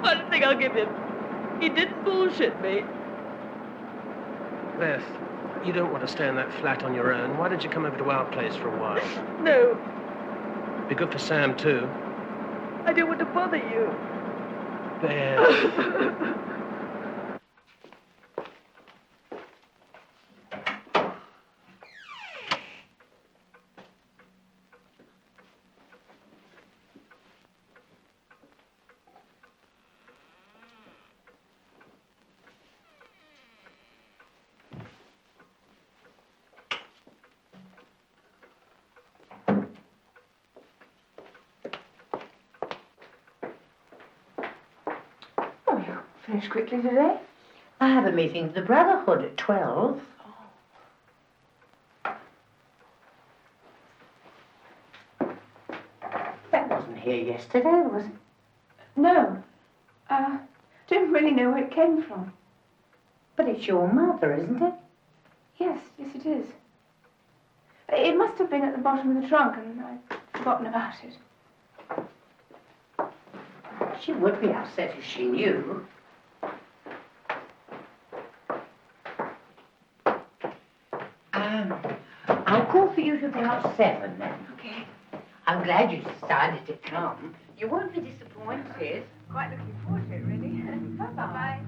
Speaker 15: One thing I'll give him. He didn't bullshit me.
Speaker 7: Beth, you don't want to stay in that flat on your own. Why don't you come over to our place for a while?
Speaker 15: No,
Speaker 7: Be good for Sam, too.
Speaker 15: I don't want to bother you.
Speaker 7: Beth.
Speaker 8: Finished quickly today?
Speaker 5: I have a meeting of the Brotherhood at 12. That wasn't here yesterday, was it?
Speaker 8: No. Don't really know where it came from.
Speaker 5: But it's your mother, isn't it?
Speaker 8: Yes, it is. It must have been at the bottom of the trunk, and I'd forgotten about it.
Speaker 5: She would be upset if she knew. I'll call for you at about 7 then.
Speaker 8: Okay.
Speaker 5: I'm glad you decided to come. You won't be disappointed.
Speaker 8: Quite looking forward to it, really. Bye-bye.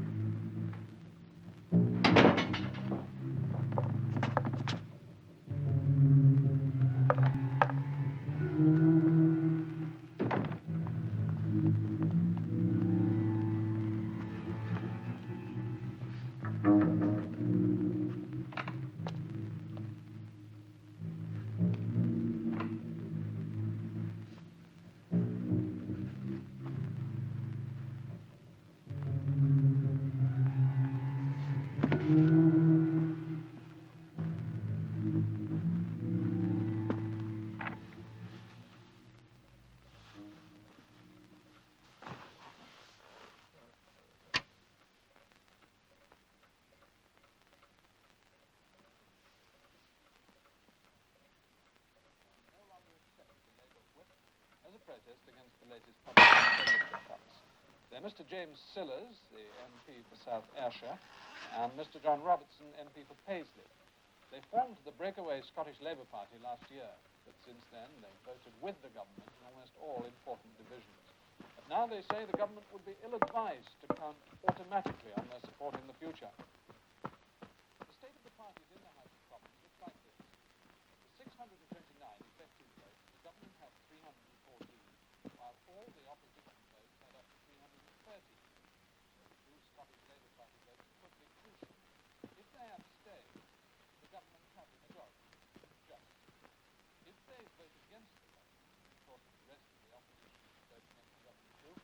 Speaker 11: protest against the latest public expenditure cuts. They're Mr. James Sillars, the MP for South Ayrshire, and Mr. John Robertson, MP for Paisley. They formed the breakaway Scottish Labour Party last year, but since then they've voted with the government in almost all important divisions. But now they say the government would be ill-advised to count automatically on their support in the future. The state of the parties in the House of Commons looks like this. The 629 effective votes, the government had 314, while all the opposition votes add up to 330. So the two Scottish Labour Party votes could be crucial. If they abstain, the government has a majority. Just. If they vote against the government, of course the rest of the opposition vote against the government too,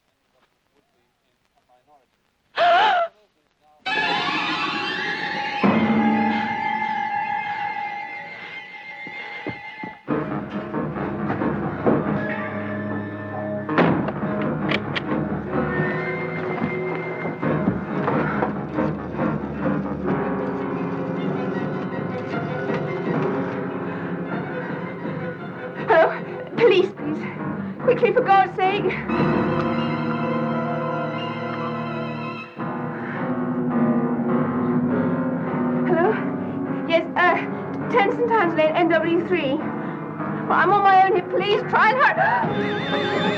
Speaker 11: then the government would be in a minority.
Speaker 4: Police, please. Quickly, for God's sake. Hello? Yes, Tennyson Times Lane, NW3. Well, I'm on my own here. Please, try and hurry.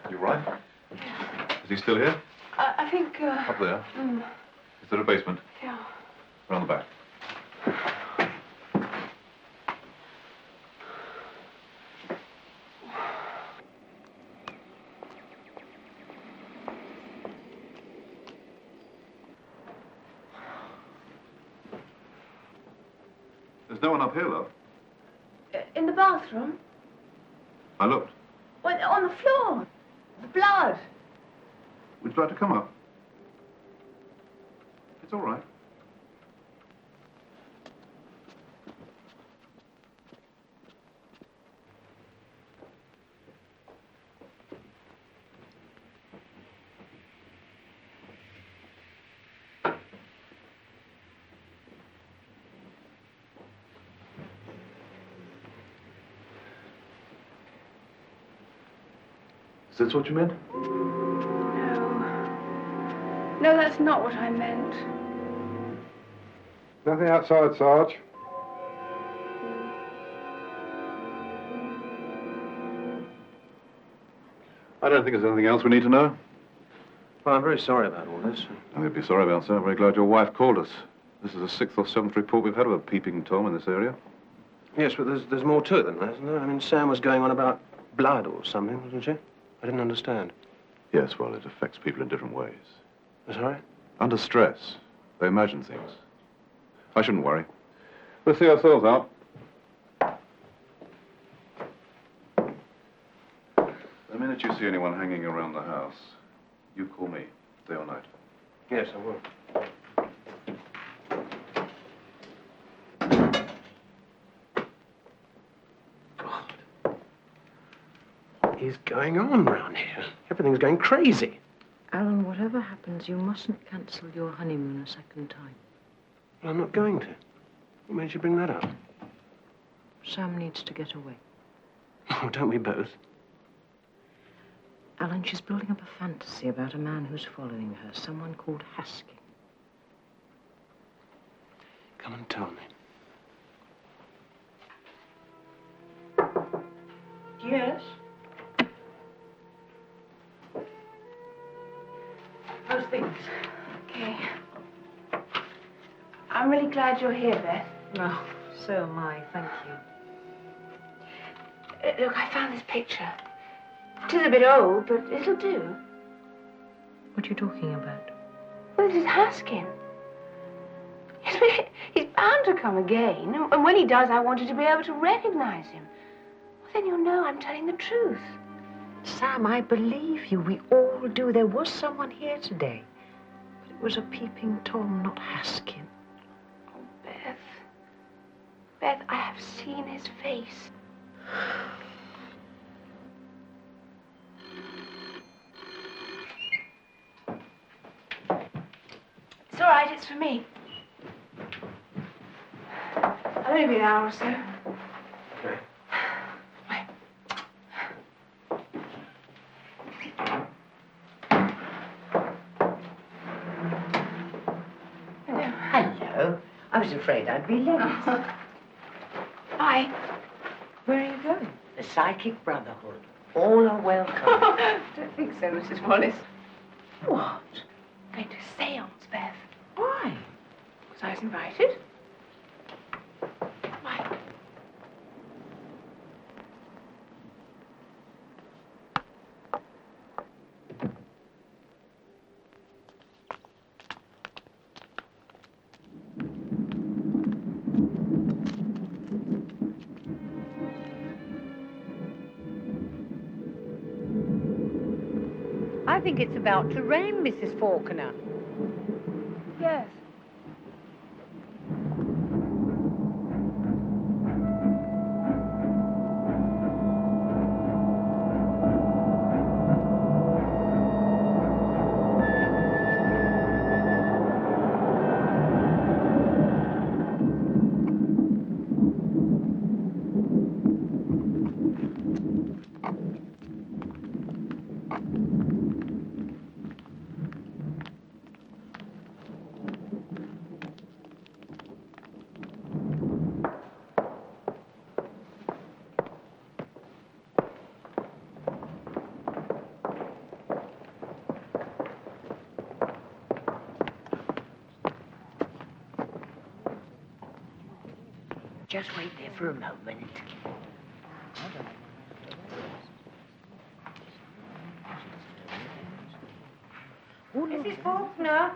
Speaker 2: You right? Is he still here?
Speaker 8: I think,
Speaker 2: Up there? Is there a basement?
Speaker 8: Yeah.
Speaker 2: Around the back. There's no one up here, love.
Speaker 4: In the bathroom?
Speaker 2: I looked.
Speaker 4: Well, on the floor. The blood.
Speaker 2: Would you like to come up? It's all right. Is this what you meant?
Speaker 4: No, that's not what I meant.
Speaker 6: Nothing outside, Sarge.
Speaker 2: I don't think there's anything else we need to know.
Speaker 7: Well, I'm very sorry about all this.
Speaker 2: Nothing to be sorry about, sir. I'm very glad your wife called us. This is the 6th or 7th report we've had of a peeping Tom in this area.
Speaker 7: Yes, but there's more to it than that, isn't there? I mean, Sam was going on about blood or something, wasn't she? I didn't understand.
Speaker 2: Yes, well, it affects people in different ways.
Speaker 7: That's all right.
Speaker 2: Under stress, they imagine things. I shouldn't worry. We'll see ourselves out. The minute you see anyone hanging around the house, you call me, day or night.
Speaker 7: Yes, I will. What is going on round here? Everything's going crazy.
Speaker 16: Alan, whatever happens, you mustn't cancel your honeymoon a second time.
Speaker 7: Well, I'm not going to. What made you bring that up?
Speaker 16: Sam needs to get away.
Speaker 7: Oh, don't we both?
Speaker 16: Alan, she's building up a fantasy about a man who's following her, someone called Hasking.
Speaker 7: Come and tell me.
Speaker 5: Yes? How's things?
Speaker 12: Okay. I'm really glad you're here, Beth.
Speaker 16: Oh, so am I, thank you.
Speaker 12: Look, I found this picture. It is a bit old, but it'll do.
Speaker 16: What are you talking about?
Speaker 12: Well, this is Haskin. Yes, but he's bound to come again. And when he does, I wanted to be able to recognize him. Well, then you'll know I'm telling the truth.
Speaker 16: Sam, I believe you. We all do. There was someone here today. But it was a peeping Tom, not Haskin.
Speaker 12: Oh, Beth. Beth, I have seen his face. It's all right, it's for me. I'll only be an hour or so.
Speaker 1: Okay.
Speaker 5: Hello. I was afraid I'd be late.
Speaker 12: Bye.
Speaker 16: Where are you going?
Speaker 5: The Psychic Brotherhood. All are welcome.
Speaker 12: Don't think so, Mrs. Wallace.
Speaker 5: What?
Speaker 12: Going to a seance, Beth.
Speaker 5: Why?
Speaker 12: Was I was invited? Why?
Speaker 5: I think it's about to rain, Mrs. Faulkner.
Speaker 12: Yes.
Speaker 5: Just wait there for a moment.
Speaker 12: Mrs. Faulkner.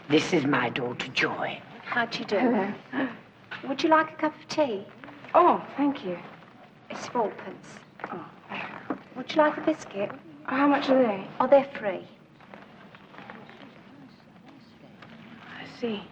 Speaker 5: This is my daughter, Joy.
Speaker 12: How do you do? Hello. Would you like a cup of tea? Oh, thank you. It's fourpence. Oh, thank you. Would you like a biscuit? How much are they? Oh, they're free. I see.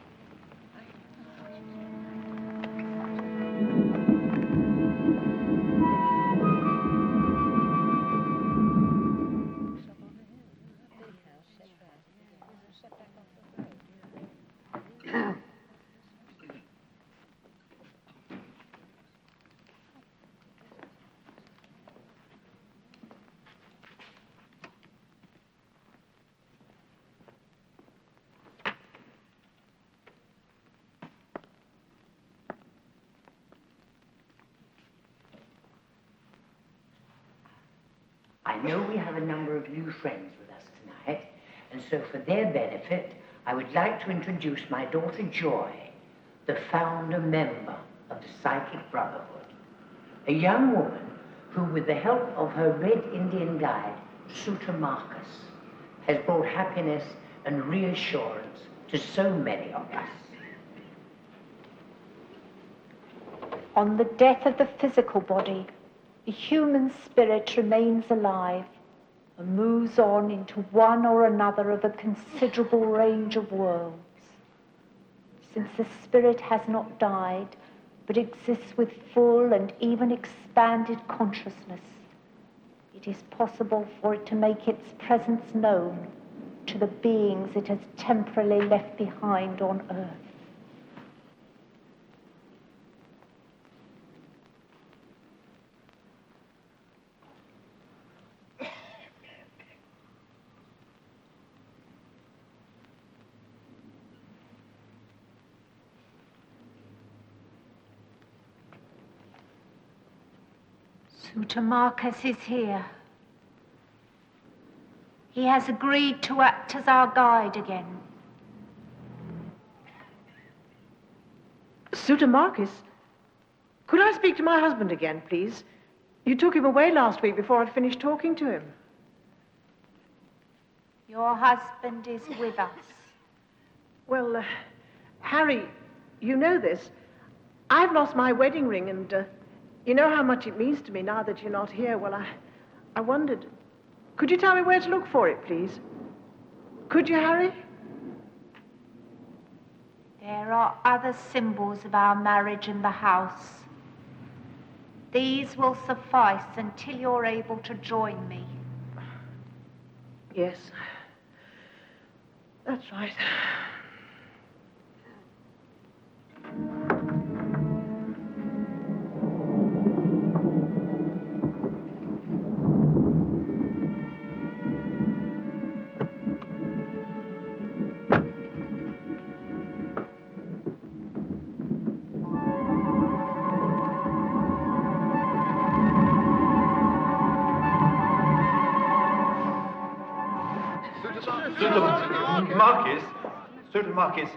Speaker 5: I know we have a number of new friends with us tonight, and so for their benefit, I would like to introduce my daughter Joy, the founder member of the Psychic Brotherhood. A young woman who, with the help of her Red Indian guide, Suta Marcus, has brought happiness and reassurance to so many of us.
Speaker 17: On the death of the physical body, the human spirit remains alive and moves on into one or another of a considerable range of worlds. Since the spirit has not died, but exists with full and even expanded consciousness, it is possible for it to make its presence known to the beings it has temporarily left behind on Earth. Suitor Marcus is here. He has agreed to act as our guide again.
Speaker 16: Suitor Marcus? Could I speak to my husband again, please? You took him away last week before I'd finished talking to him.
Speaker 17: Your husband is with us.
Speaker 16: Well, Harry, you know this. I've lost my wedding ring, and you know how much it means to me now that you're not here. Well, I wondered, could you tell me where to look for it, please? Could you, Harry?
Speaker 17: There are other symbols of our marriage in the house. These will suffice until you're able to join me.
Speaker 16: Yes. That's right.
Speaker 18: Marcus? Suitor Marcus?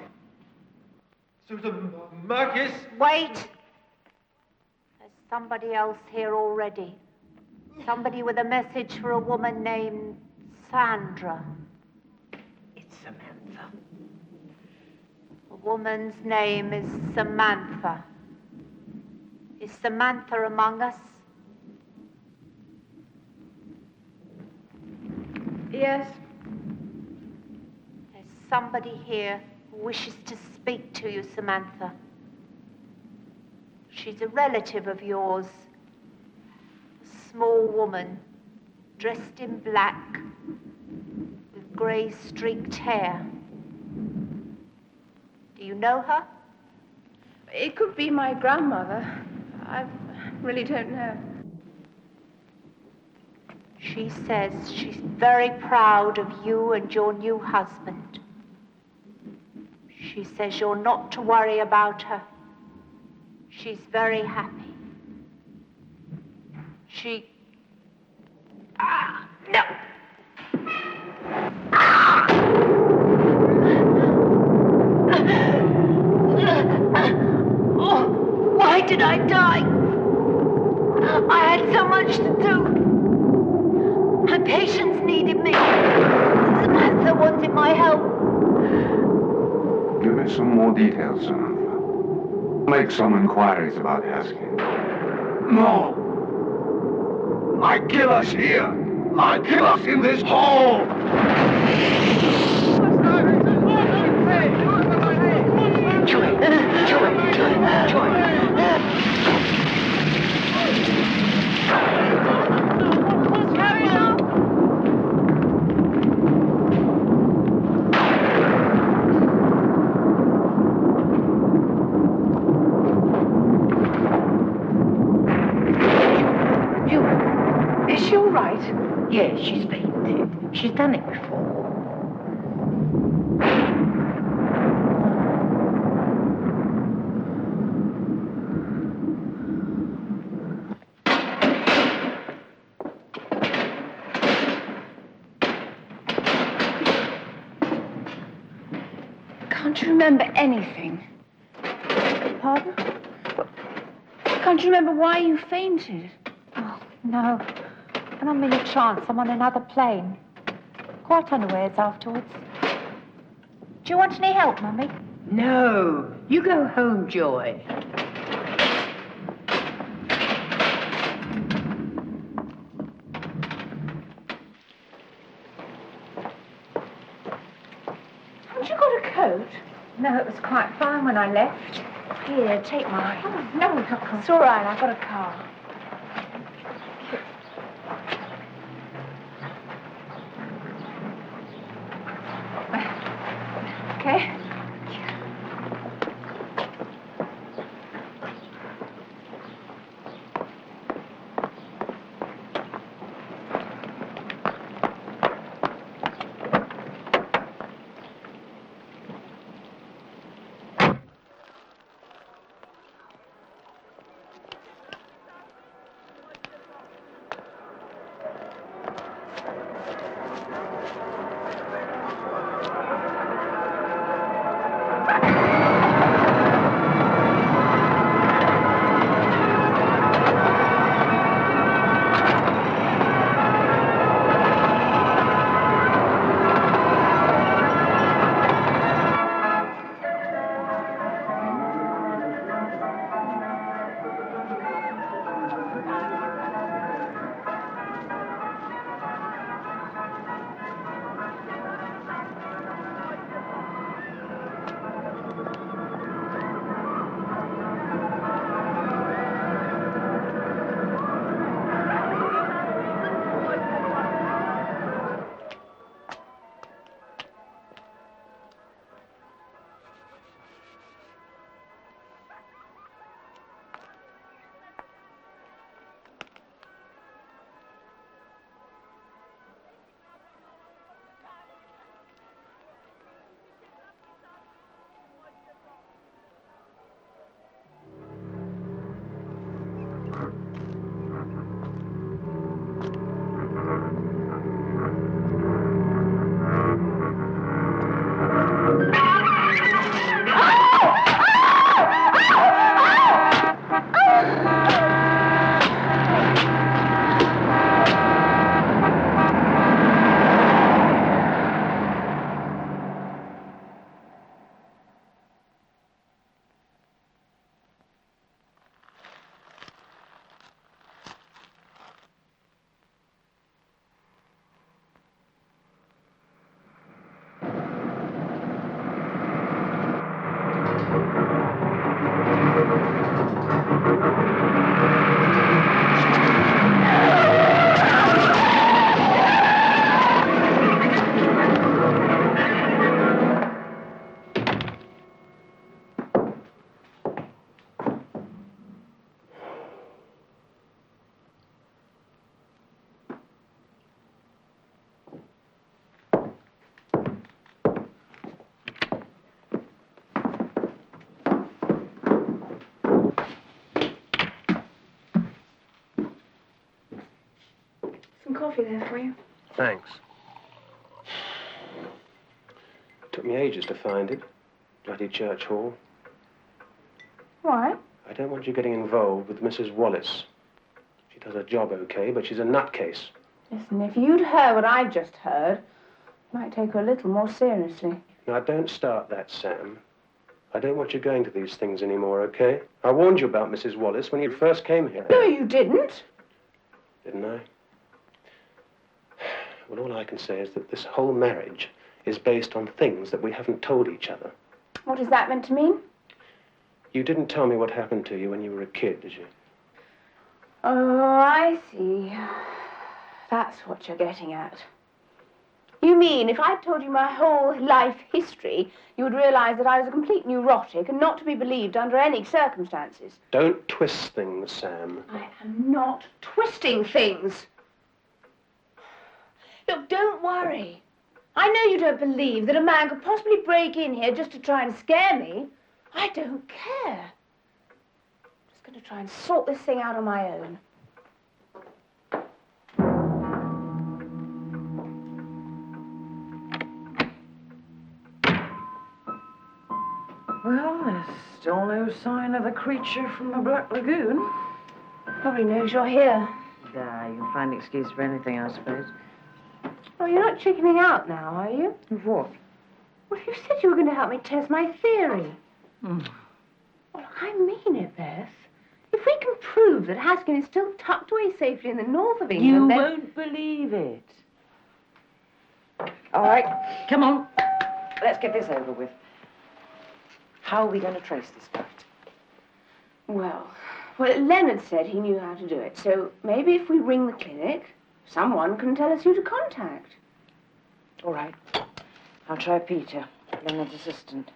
Speaker 18: Suitor Marcus?
Speaker 17: Wait! There's somebody else here already. Somebody with a message for a woman named Sandra.
Speaker 5: It's Samantha.
Speaker 17: The woman's name is Samantha. Is Samantha among us?
Speaker 8: Yes.
Speaker 17: There's somebody here who wishes to speak to you, Samantha. She's a relative of yours. A small woman, dressed in black, with grey streaked hair. Do you know her?
Speaker 8: It could be my grandmother. I really don't know.
Speaker 17: She says she's very proud of you and your new husband. She says you're not to worry about her. She's very happy. She... No! Oh, why did I die? I had so much to do. My patients needed me. Samantha wanted my help.
Speaker 2: Give me some more details, Samantha. Make some inquiries about Haskins.
Speaker 14: No! I kill us here! I kill us in this hall!
Speaker 5: Is she all right? Yes, she's fainted. She's done it before.
Speaker 8: Can't you remember anything? Pardon? Can't you remember why you fainted?
Speaker 17: Oh, no. I don't mean a chance. I'm on another plane. Quite unawares afterwards. Do you want any help, Mummy?
Speaker 5: No. You go home, Joy.
Speaker 8: Haven't you got a coat?
Speaker 17: No, it was quite fine when I left.
Speaker 8: Here, take mine.
Speaker 17: Oh, no, look.
Speaker 8: It's all right, I've got a car.
Speaker 17: Okay.
Speaker 12: some coffee there for you.
Speaker 7: Thanks. Took me ages to find it. Bloody church hall.
Speaker 12: Why?
Speaker 7: I don't want you getting involved with Mrs. Wallace. She does her job okay, but she's a nutcase.
Speaker 12: Listen, if you'd heard what I've just heard, you might take her a little more seriously.
Speaker 7: Now, don't start that, Sam. I don't want you going to these things anymore, okay? I warned you about Mrs. Wallace when you first came here.
Speaker 12: No, you didn't.
Speaker 7: Didn't I? Well, all I can say is that this whole marriage is based on things that we haven't told each other.
Speaker 12: What is that meant to mean?
Speaker 7: You didn't tell me what happened to you when you were a kid, did you?
Speaker 12: Oh, I see. That's what you're getting at. You mean if I told you my whole life history, you would realize that I was a complete neurotic and not to be believed under any circumstances?
Speaker 7: Don't twist things, Sam.
Speaker 12: I am not twisting things. Look, don't worry. I know you don't believe that a man could possibly break in here just to try and scare me. I don't care. I'm just going to try and sort this thing out on my own.
Speaker 3: Well, there's still no sign of the creature from the Black Lagoon.
Speaker 12: Probably knows you're here.
Speaker 3: Ah, you can find an excuse for anything, I suppose.
Speaker 12: Oh, you're not chickening out now, are you?
Speaker 3: Of what?
Speaker 12: Well, you said you were going to help me test my theory.
Speaker 3: Hmm.
Speaker 12: Well, I mean it, Beth. If we can prove that Haskin is still tucked away safely in the north of England,
Speaker 3: You
Speaker 12: then...
Speaker 3: won't believe it. All right, come on. Let's get this over with. How are we going to trace this guy?
Speaker 12: Well, Leonard said he knew how to do it, so maybe if we ring the clinic, someone can tell us who to contact.
Speaker 3: All right. I'll try Peter, Leonard's assistant.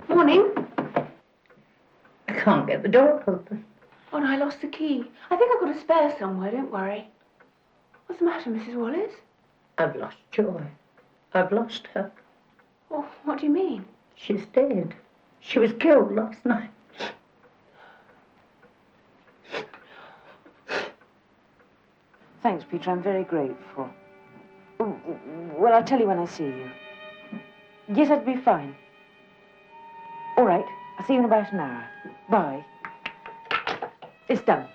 Speaker 12: Morning.
Speaker 5: I can't get the door open.
Speaker 12: Oh, no, I lost the key. I think I've got a spare somewhere, don't worry. What's the matter, Mrs. Wallace?
Speaker 5: I've lost Joy. I've lost her.
Speaker 12: Oh, what do you mean?
Speaker 5: She's dead. She was killed last night.
Speaker 3: Thanks, Peter. I'm very grateful. Well, I'll tell you when I see you. Yes, that'd be fine. All right. I'll see you in about an hour. Bye. It's done.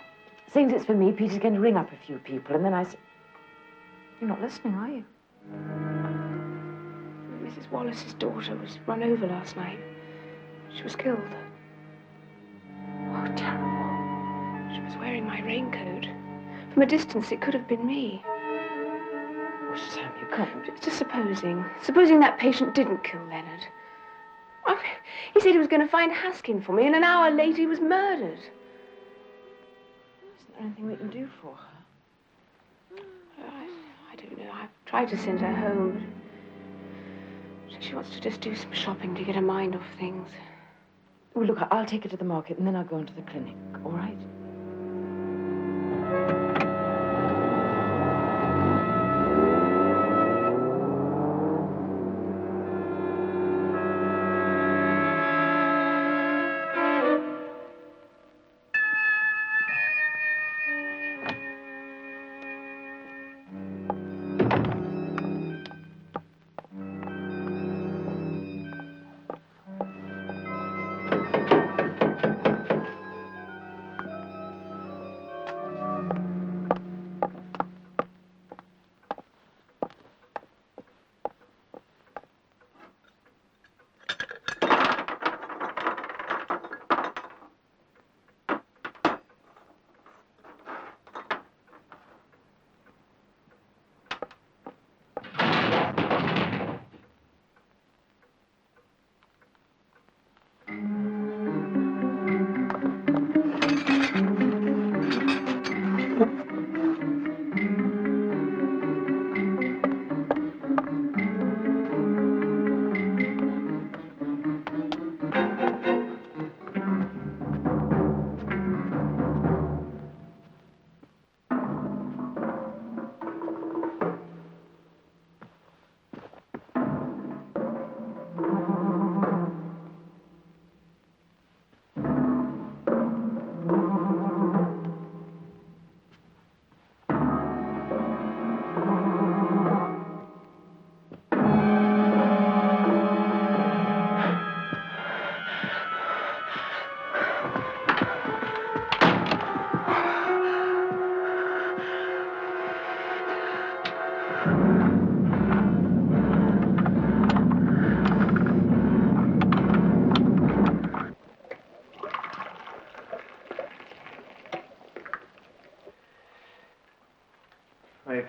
Speaker 3: Seeing as it's for me, Peter's going to ring up a few people, and then You're not listening, are you?
Speaker 12: Mrs. Wallace's daughter was run over last night. She was killed. Oh, terrible. She was wearing my raincoat. From a distance, it could have been me.
Speaker 3: Oh, Sam, you can't.
Speaker 12: Just supposing. Supposing that patient didn't kill Leonard. Oh, he said he was going to find Haskin for me, and an hour later he was murdered.
Speaker 3: Isn't there anything we can do for her?
Speaker 12: I don't know. I've tried to send her home. She wants to just do some shopping to get her mind off things.
Speaker 3: Well, look, I'll take her to the market, and then I'll go into the clinic, all right?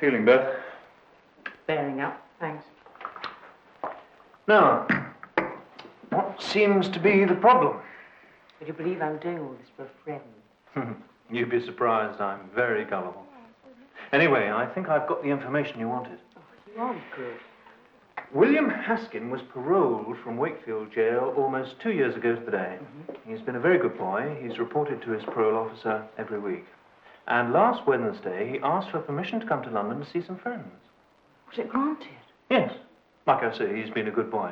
Speaker 18: feeling, Beth?
Speaker 3: Bearing up, thanks.
Speaker 18: Now, what seems to be the problem?
Speaker 3: Would you believe I'm doing all this for a friend?
Speaker 18: You'd be surprised. I'm very gullible. Anyway, I think I've got the information you wanted.
Speaker 3: You are good.
Speaker 18: William Haskin was paroled from Wakefield jail almost 2 years ago to the day. He's been a very good boy. He's reported to his parole officer every week. And last Wednesday, he asked for permission to come to London to see some friends.
Speaker 3: Was it granted?
Speaker 18: Yes. Like I say, he's been a good boy.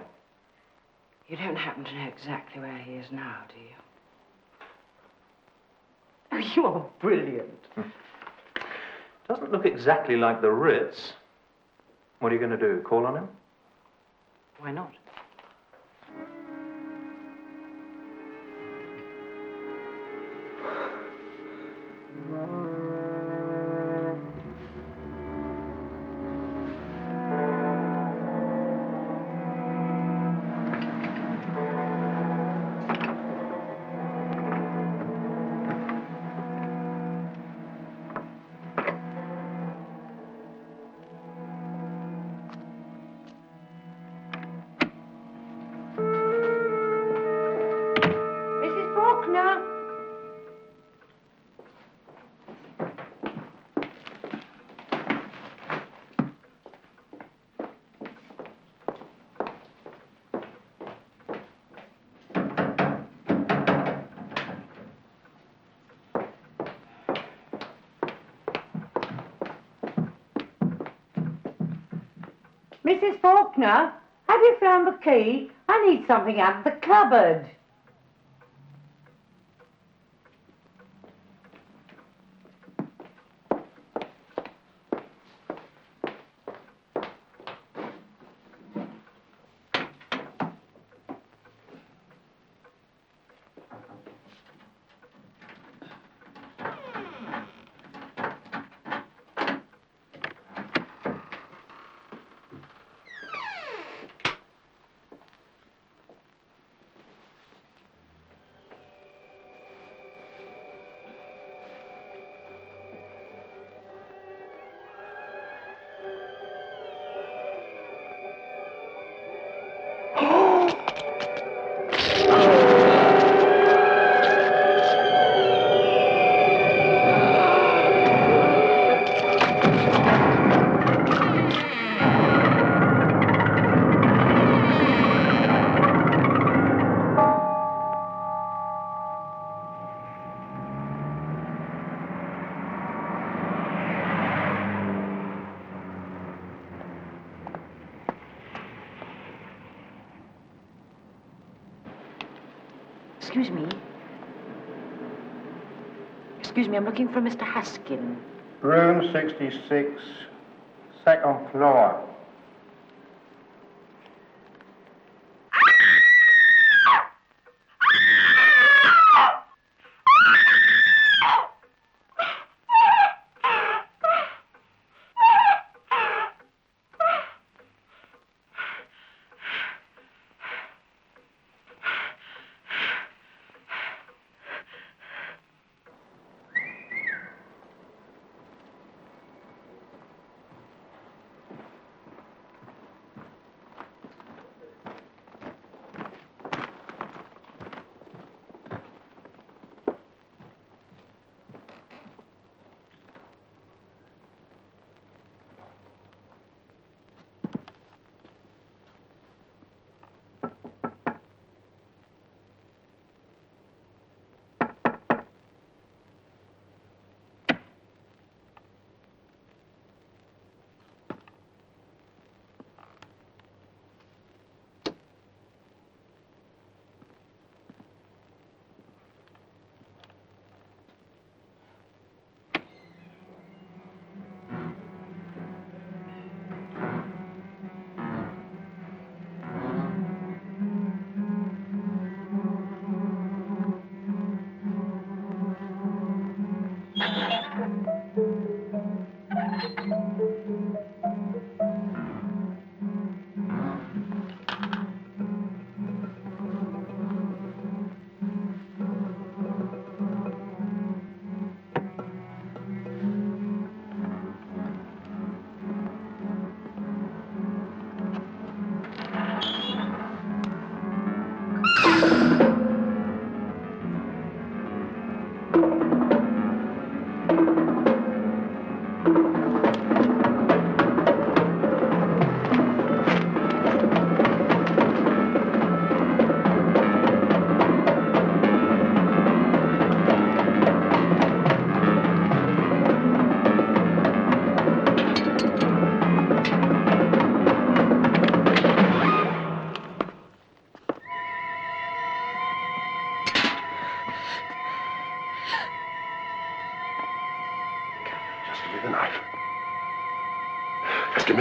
Speaker 3: You don't happen to know exactly where he is now, do you? Oh, you are brilliant.
Speaker 18: Doesn't look exactly like the Ritz. What are you going to do, call on him?
Speaker 3: Why not?
Speaker 5: Mrs. Faulkner? Mrs. Faulkner, have you found the key? I need something out of the cupboard.
Speaker 3: Excuse me. Excuse me, I'm looking for Mr. Haskin.
Speaker 6: Room 66, second floor.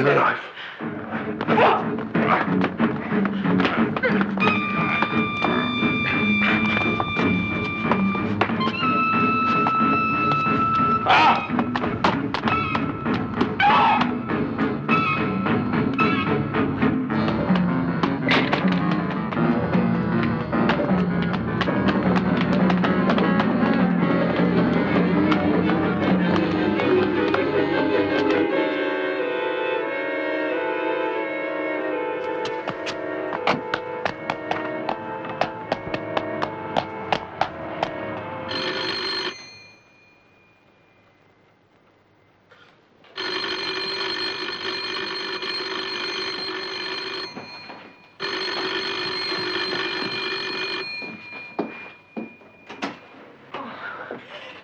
Speaker 2: me the knife.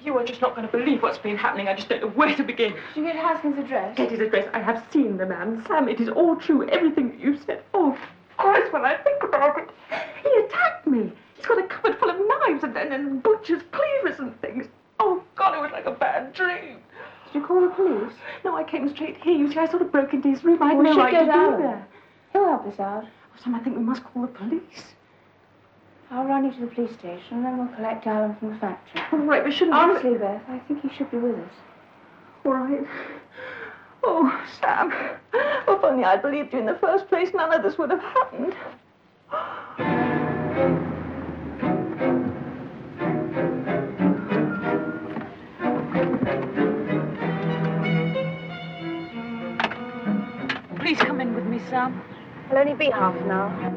Speaker 15: You are just not going to believe what's been happening. I just don't know where to begin.
Speaker 12: Did you get Haskins' address?
Speaker 15: Get his address. I have seen the man. Sam, it is all true. Everything that you said. Oh, Christ, when I think about it. He attacked me. He's got a cupboard full of knives and butcher's cleavers and things. Oh, God, it was like a bad dream.
Speaker 12: Did you call the police?
Speaker 15: No, I came straight here. You see, I sort of broke into his room. I had
Speaker 12: We
Speaker 15: no
Speaker 12: should
Speaker 15: right to
Speaker 12: get
Speaker 15: do
Speaker 12: Alan.
Speaker 15: that.
Speaker 12: He'll help us out.
Speaker 15: Oh, Sam, I think we must call the police.
Speaker 12: I'll run you to the police station and then we'll collect Alan from the factory.
Speaker 15: All right, we shouldn't...
Speaker 12: Honestly, Beth, I think he should be with us.
Speaker 15: All right. Oh, Sam. If only I'd believed you in the first place, none of this would have happened.
Speaker 4: Please come in with me, Sam.
Speaker 12: It'll only be half an hour.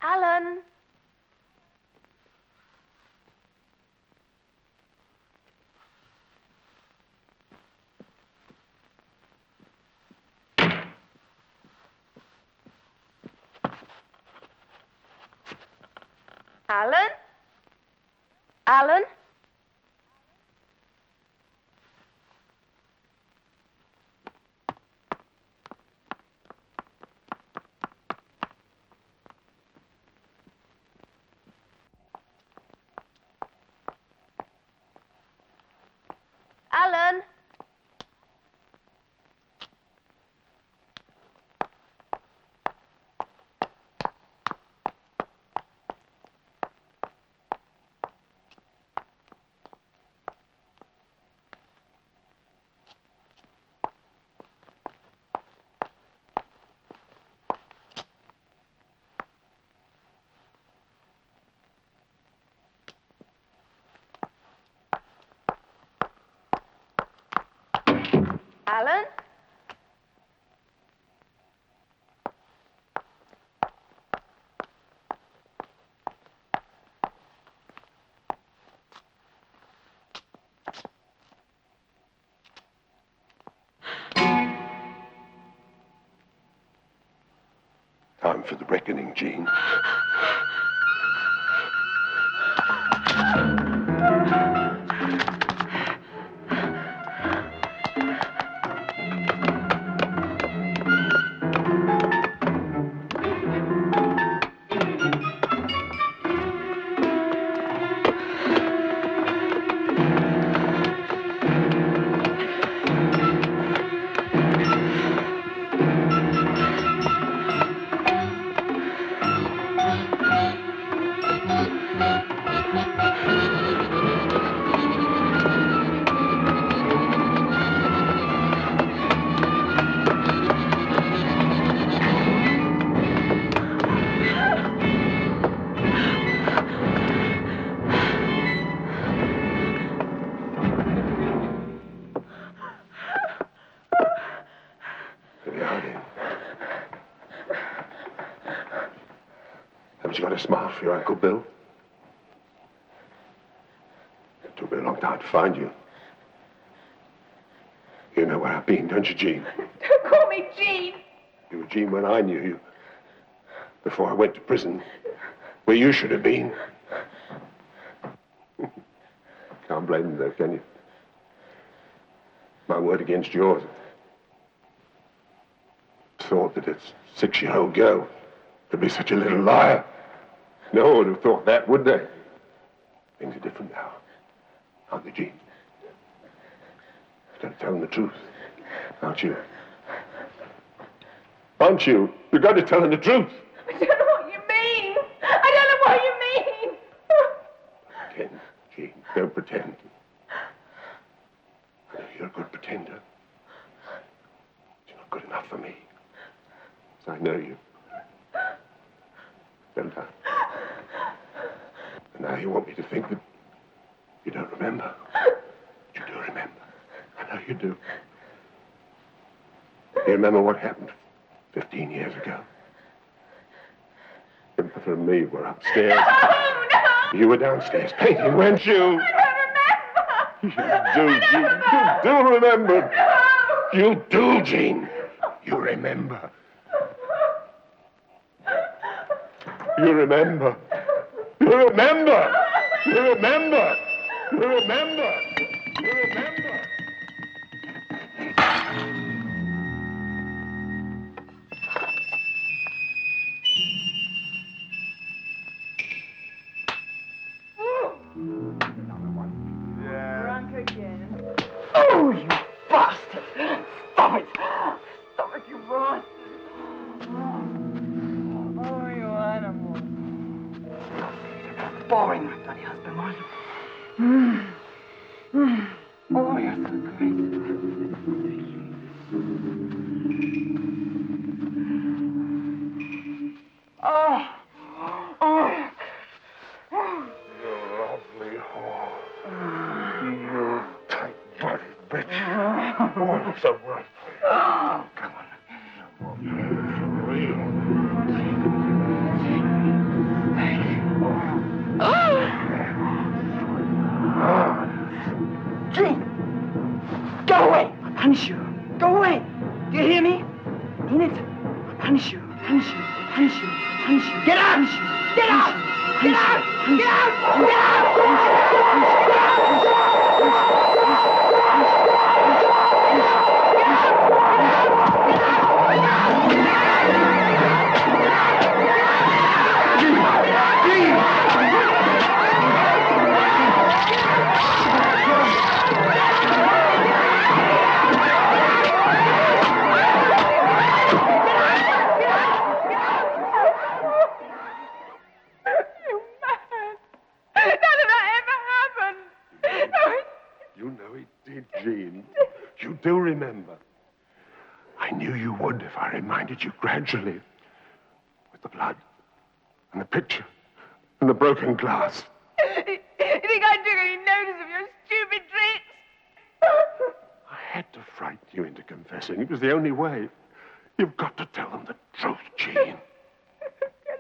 Speaker 12: Alan! Alan? Alan? Alan? Alan.
Speaker 19: Time for the reckoning, Jean. Haven't you got a smile for your Uncle Bill? It took me a long time to find you. You know where I've been, don't you, Jean?
Speaker 12: Don't call me Jean.
Speaker 19: You were Jean when I knew you. Before I went to prison. Where you should have been. Can't blame them, though, can you? My word against yours. Thought that a 6-year-old girl could be such a little liar. No one would have thought that, would they? Things are different now. Aren't they, Jean? You've got to tell them the truth. Aren't you? Aren't you? You've got to tell them the truth.
Speaker 12: I don't know what you mean. I don't know what you mean.
Speaker 19: Pretend, Jean. Don't pretend. I know you're a good pretender. But you're not good enough for me. I know you. Don't I? And now you want me to think that you don't remember. You do remember. I know you do. You remember what happened 15 years ago? Impether and me were upstairs. No! You were downstairs painting, weren't you?
Speaker 12: I don't remember.
Speaker 19: You do, Jean. You do remember. No! You do, Jean. You remember. You remember. You remember. You remember. You remember. You remember.
Speaker 12: Drunk again.
Speaker 3: Oh, you bastard! Stop it! Stop it, you bastard! Oh, you animal. Boring, my bloody husband was. Oh, you're so great. Oh. Oh.
Speaker 19: You lovely whore. You tight-bodied bitch. Oh, so right. Come on. For real.
Speaker 3: Jean! Go away! I punish you. Go away! Do you hear me? Mean it? I punish you. Punish you. Punish you. Punish you. Get out! Punish you. Get out! Get out! Get out! Get
Speaker 19: You know it did, Jean. You do remember. I knew you would if I reminded you gradually. With the blood, and the picture, and the broken glass.
Speaker 12: You think I took any notice of your stupid tricks?
Speaker 19: I had to frighten frighten you into confessing. It was the only way. You've got to tell them the truth, Jean.
Speaker 15: Get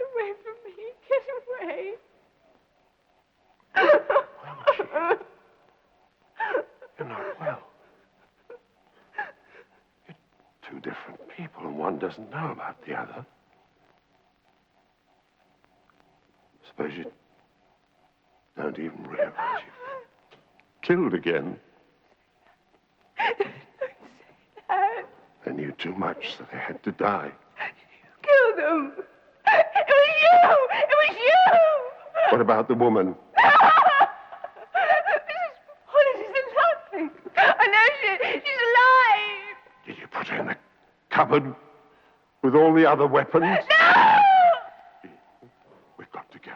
Speaker 15: away from me. Get away.
Speaker 19: You're not well. You're two different people, and one doesn't know about the other. Suppose you don't even realize you've killed again. They knew too much, so they had to die.
Speaker 15: Kill them. It was you. It was you.
Speaker 19: What about the woman?
Speaker 15: Mrs. Wallace is alive. I know she's alive.
Speaker 19: Did you put her in the cupboard with all the other weapons?
Speaker 15: No!
Speaker 19: We've got to go.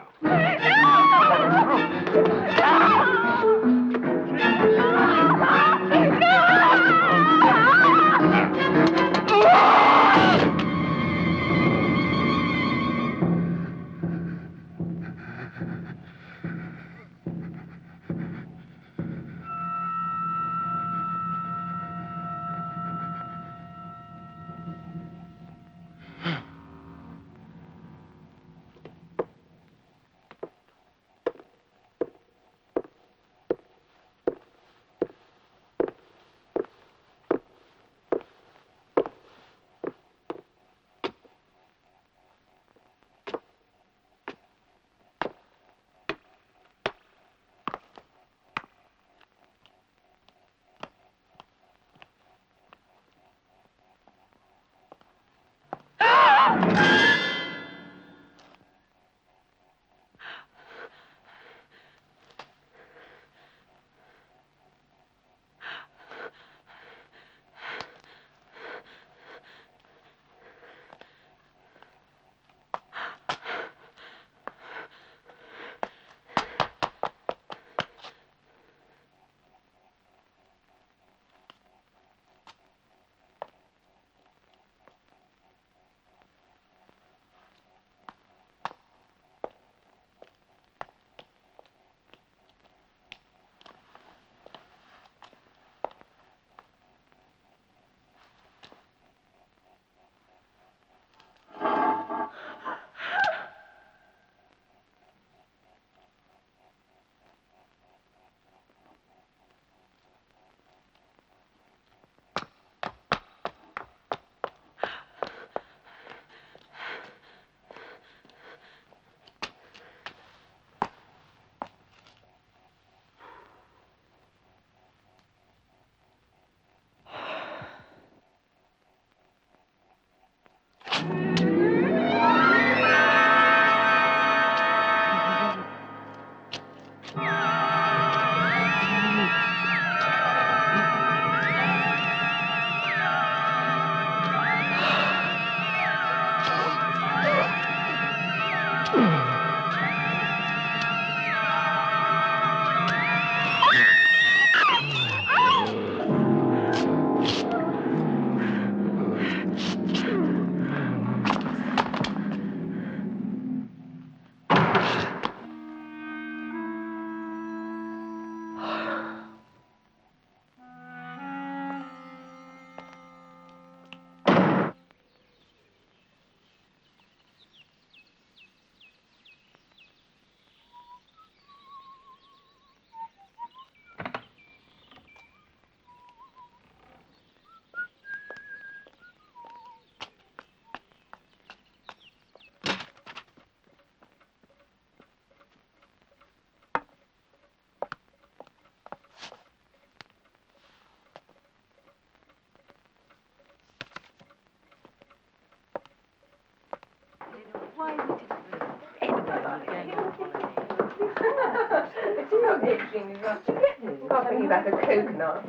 Speaker 12: It's not itching. You've got to back a coconut.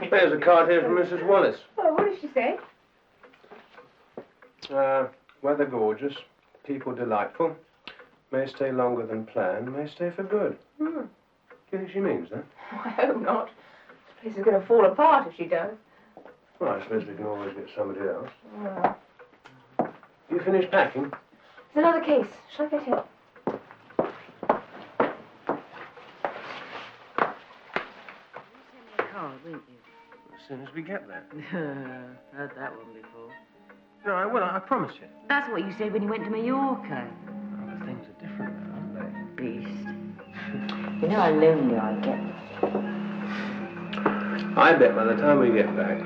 Speaker 7: There's a card here from Mrs. Wallace.
Speaker 12: Oh, what did she say?
Speaker 7: Weather gorgeous, people delightful, may stay longer than planned, may stay for good. Do you think she means that?
Speaker 12: Oh, I hope not. This place is going to fall apart if she does.
Speaker 7: Well, I suppose we can always get somebody else.
Speaker 12: Oh.
Speaker 7: You finished packing?
Speaker 12: There's another case. Shall I get it?
Speaker 5: Card, won't you?
Speaker 7: As soon as we get there.
Speaker 5: Heard that one before.
Speaker 7: No, I will. I promise you.
Speaker 5: That's what you said when you went to Mallorca.
Speaker 7: Oh, but things are different now, aren't they?
Speaker 5: Beast. You know how lonely I get.
Speaker 7: I bet by the time we get back,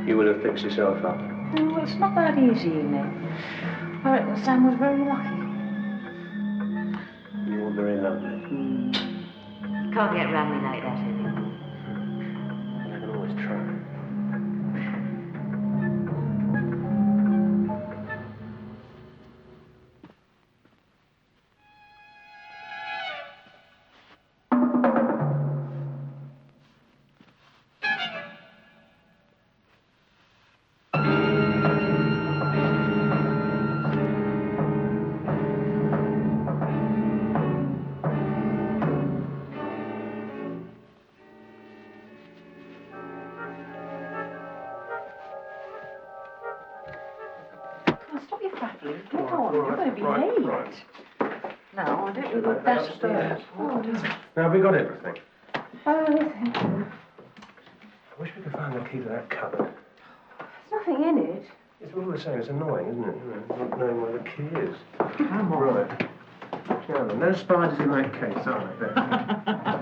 Speaker 7: you will have fixed yourself up.
Speaker 5: Oh, well, it's not that easy, you know. I reckon Sam was very lucky.
Speaker 7: You're very lovely.
Speaker 5: You can't get around me like that anymore.
Speaker 7: I can always try.
Speaker 5: Stop your prattling. Get on. You're going to be late. No, I don't think we've that there.
Speaker 7: Now, have we got everything?
Speaker 12: Oh, listen.
Speaker 7: I wish we could find the key to that cupboard.
Speaker 12: There's nothing in it.
Speaker 7: It's all the same. It's annoying, isn't it? You know, not knowing where the key is.
Speaker 5: Come on.
Speaker 7: Right. Now then, no spiders in that case, are there?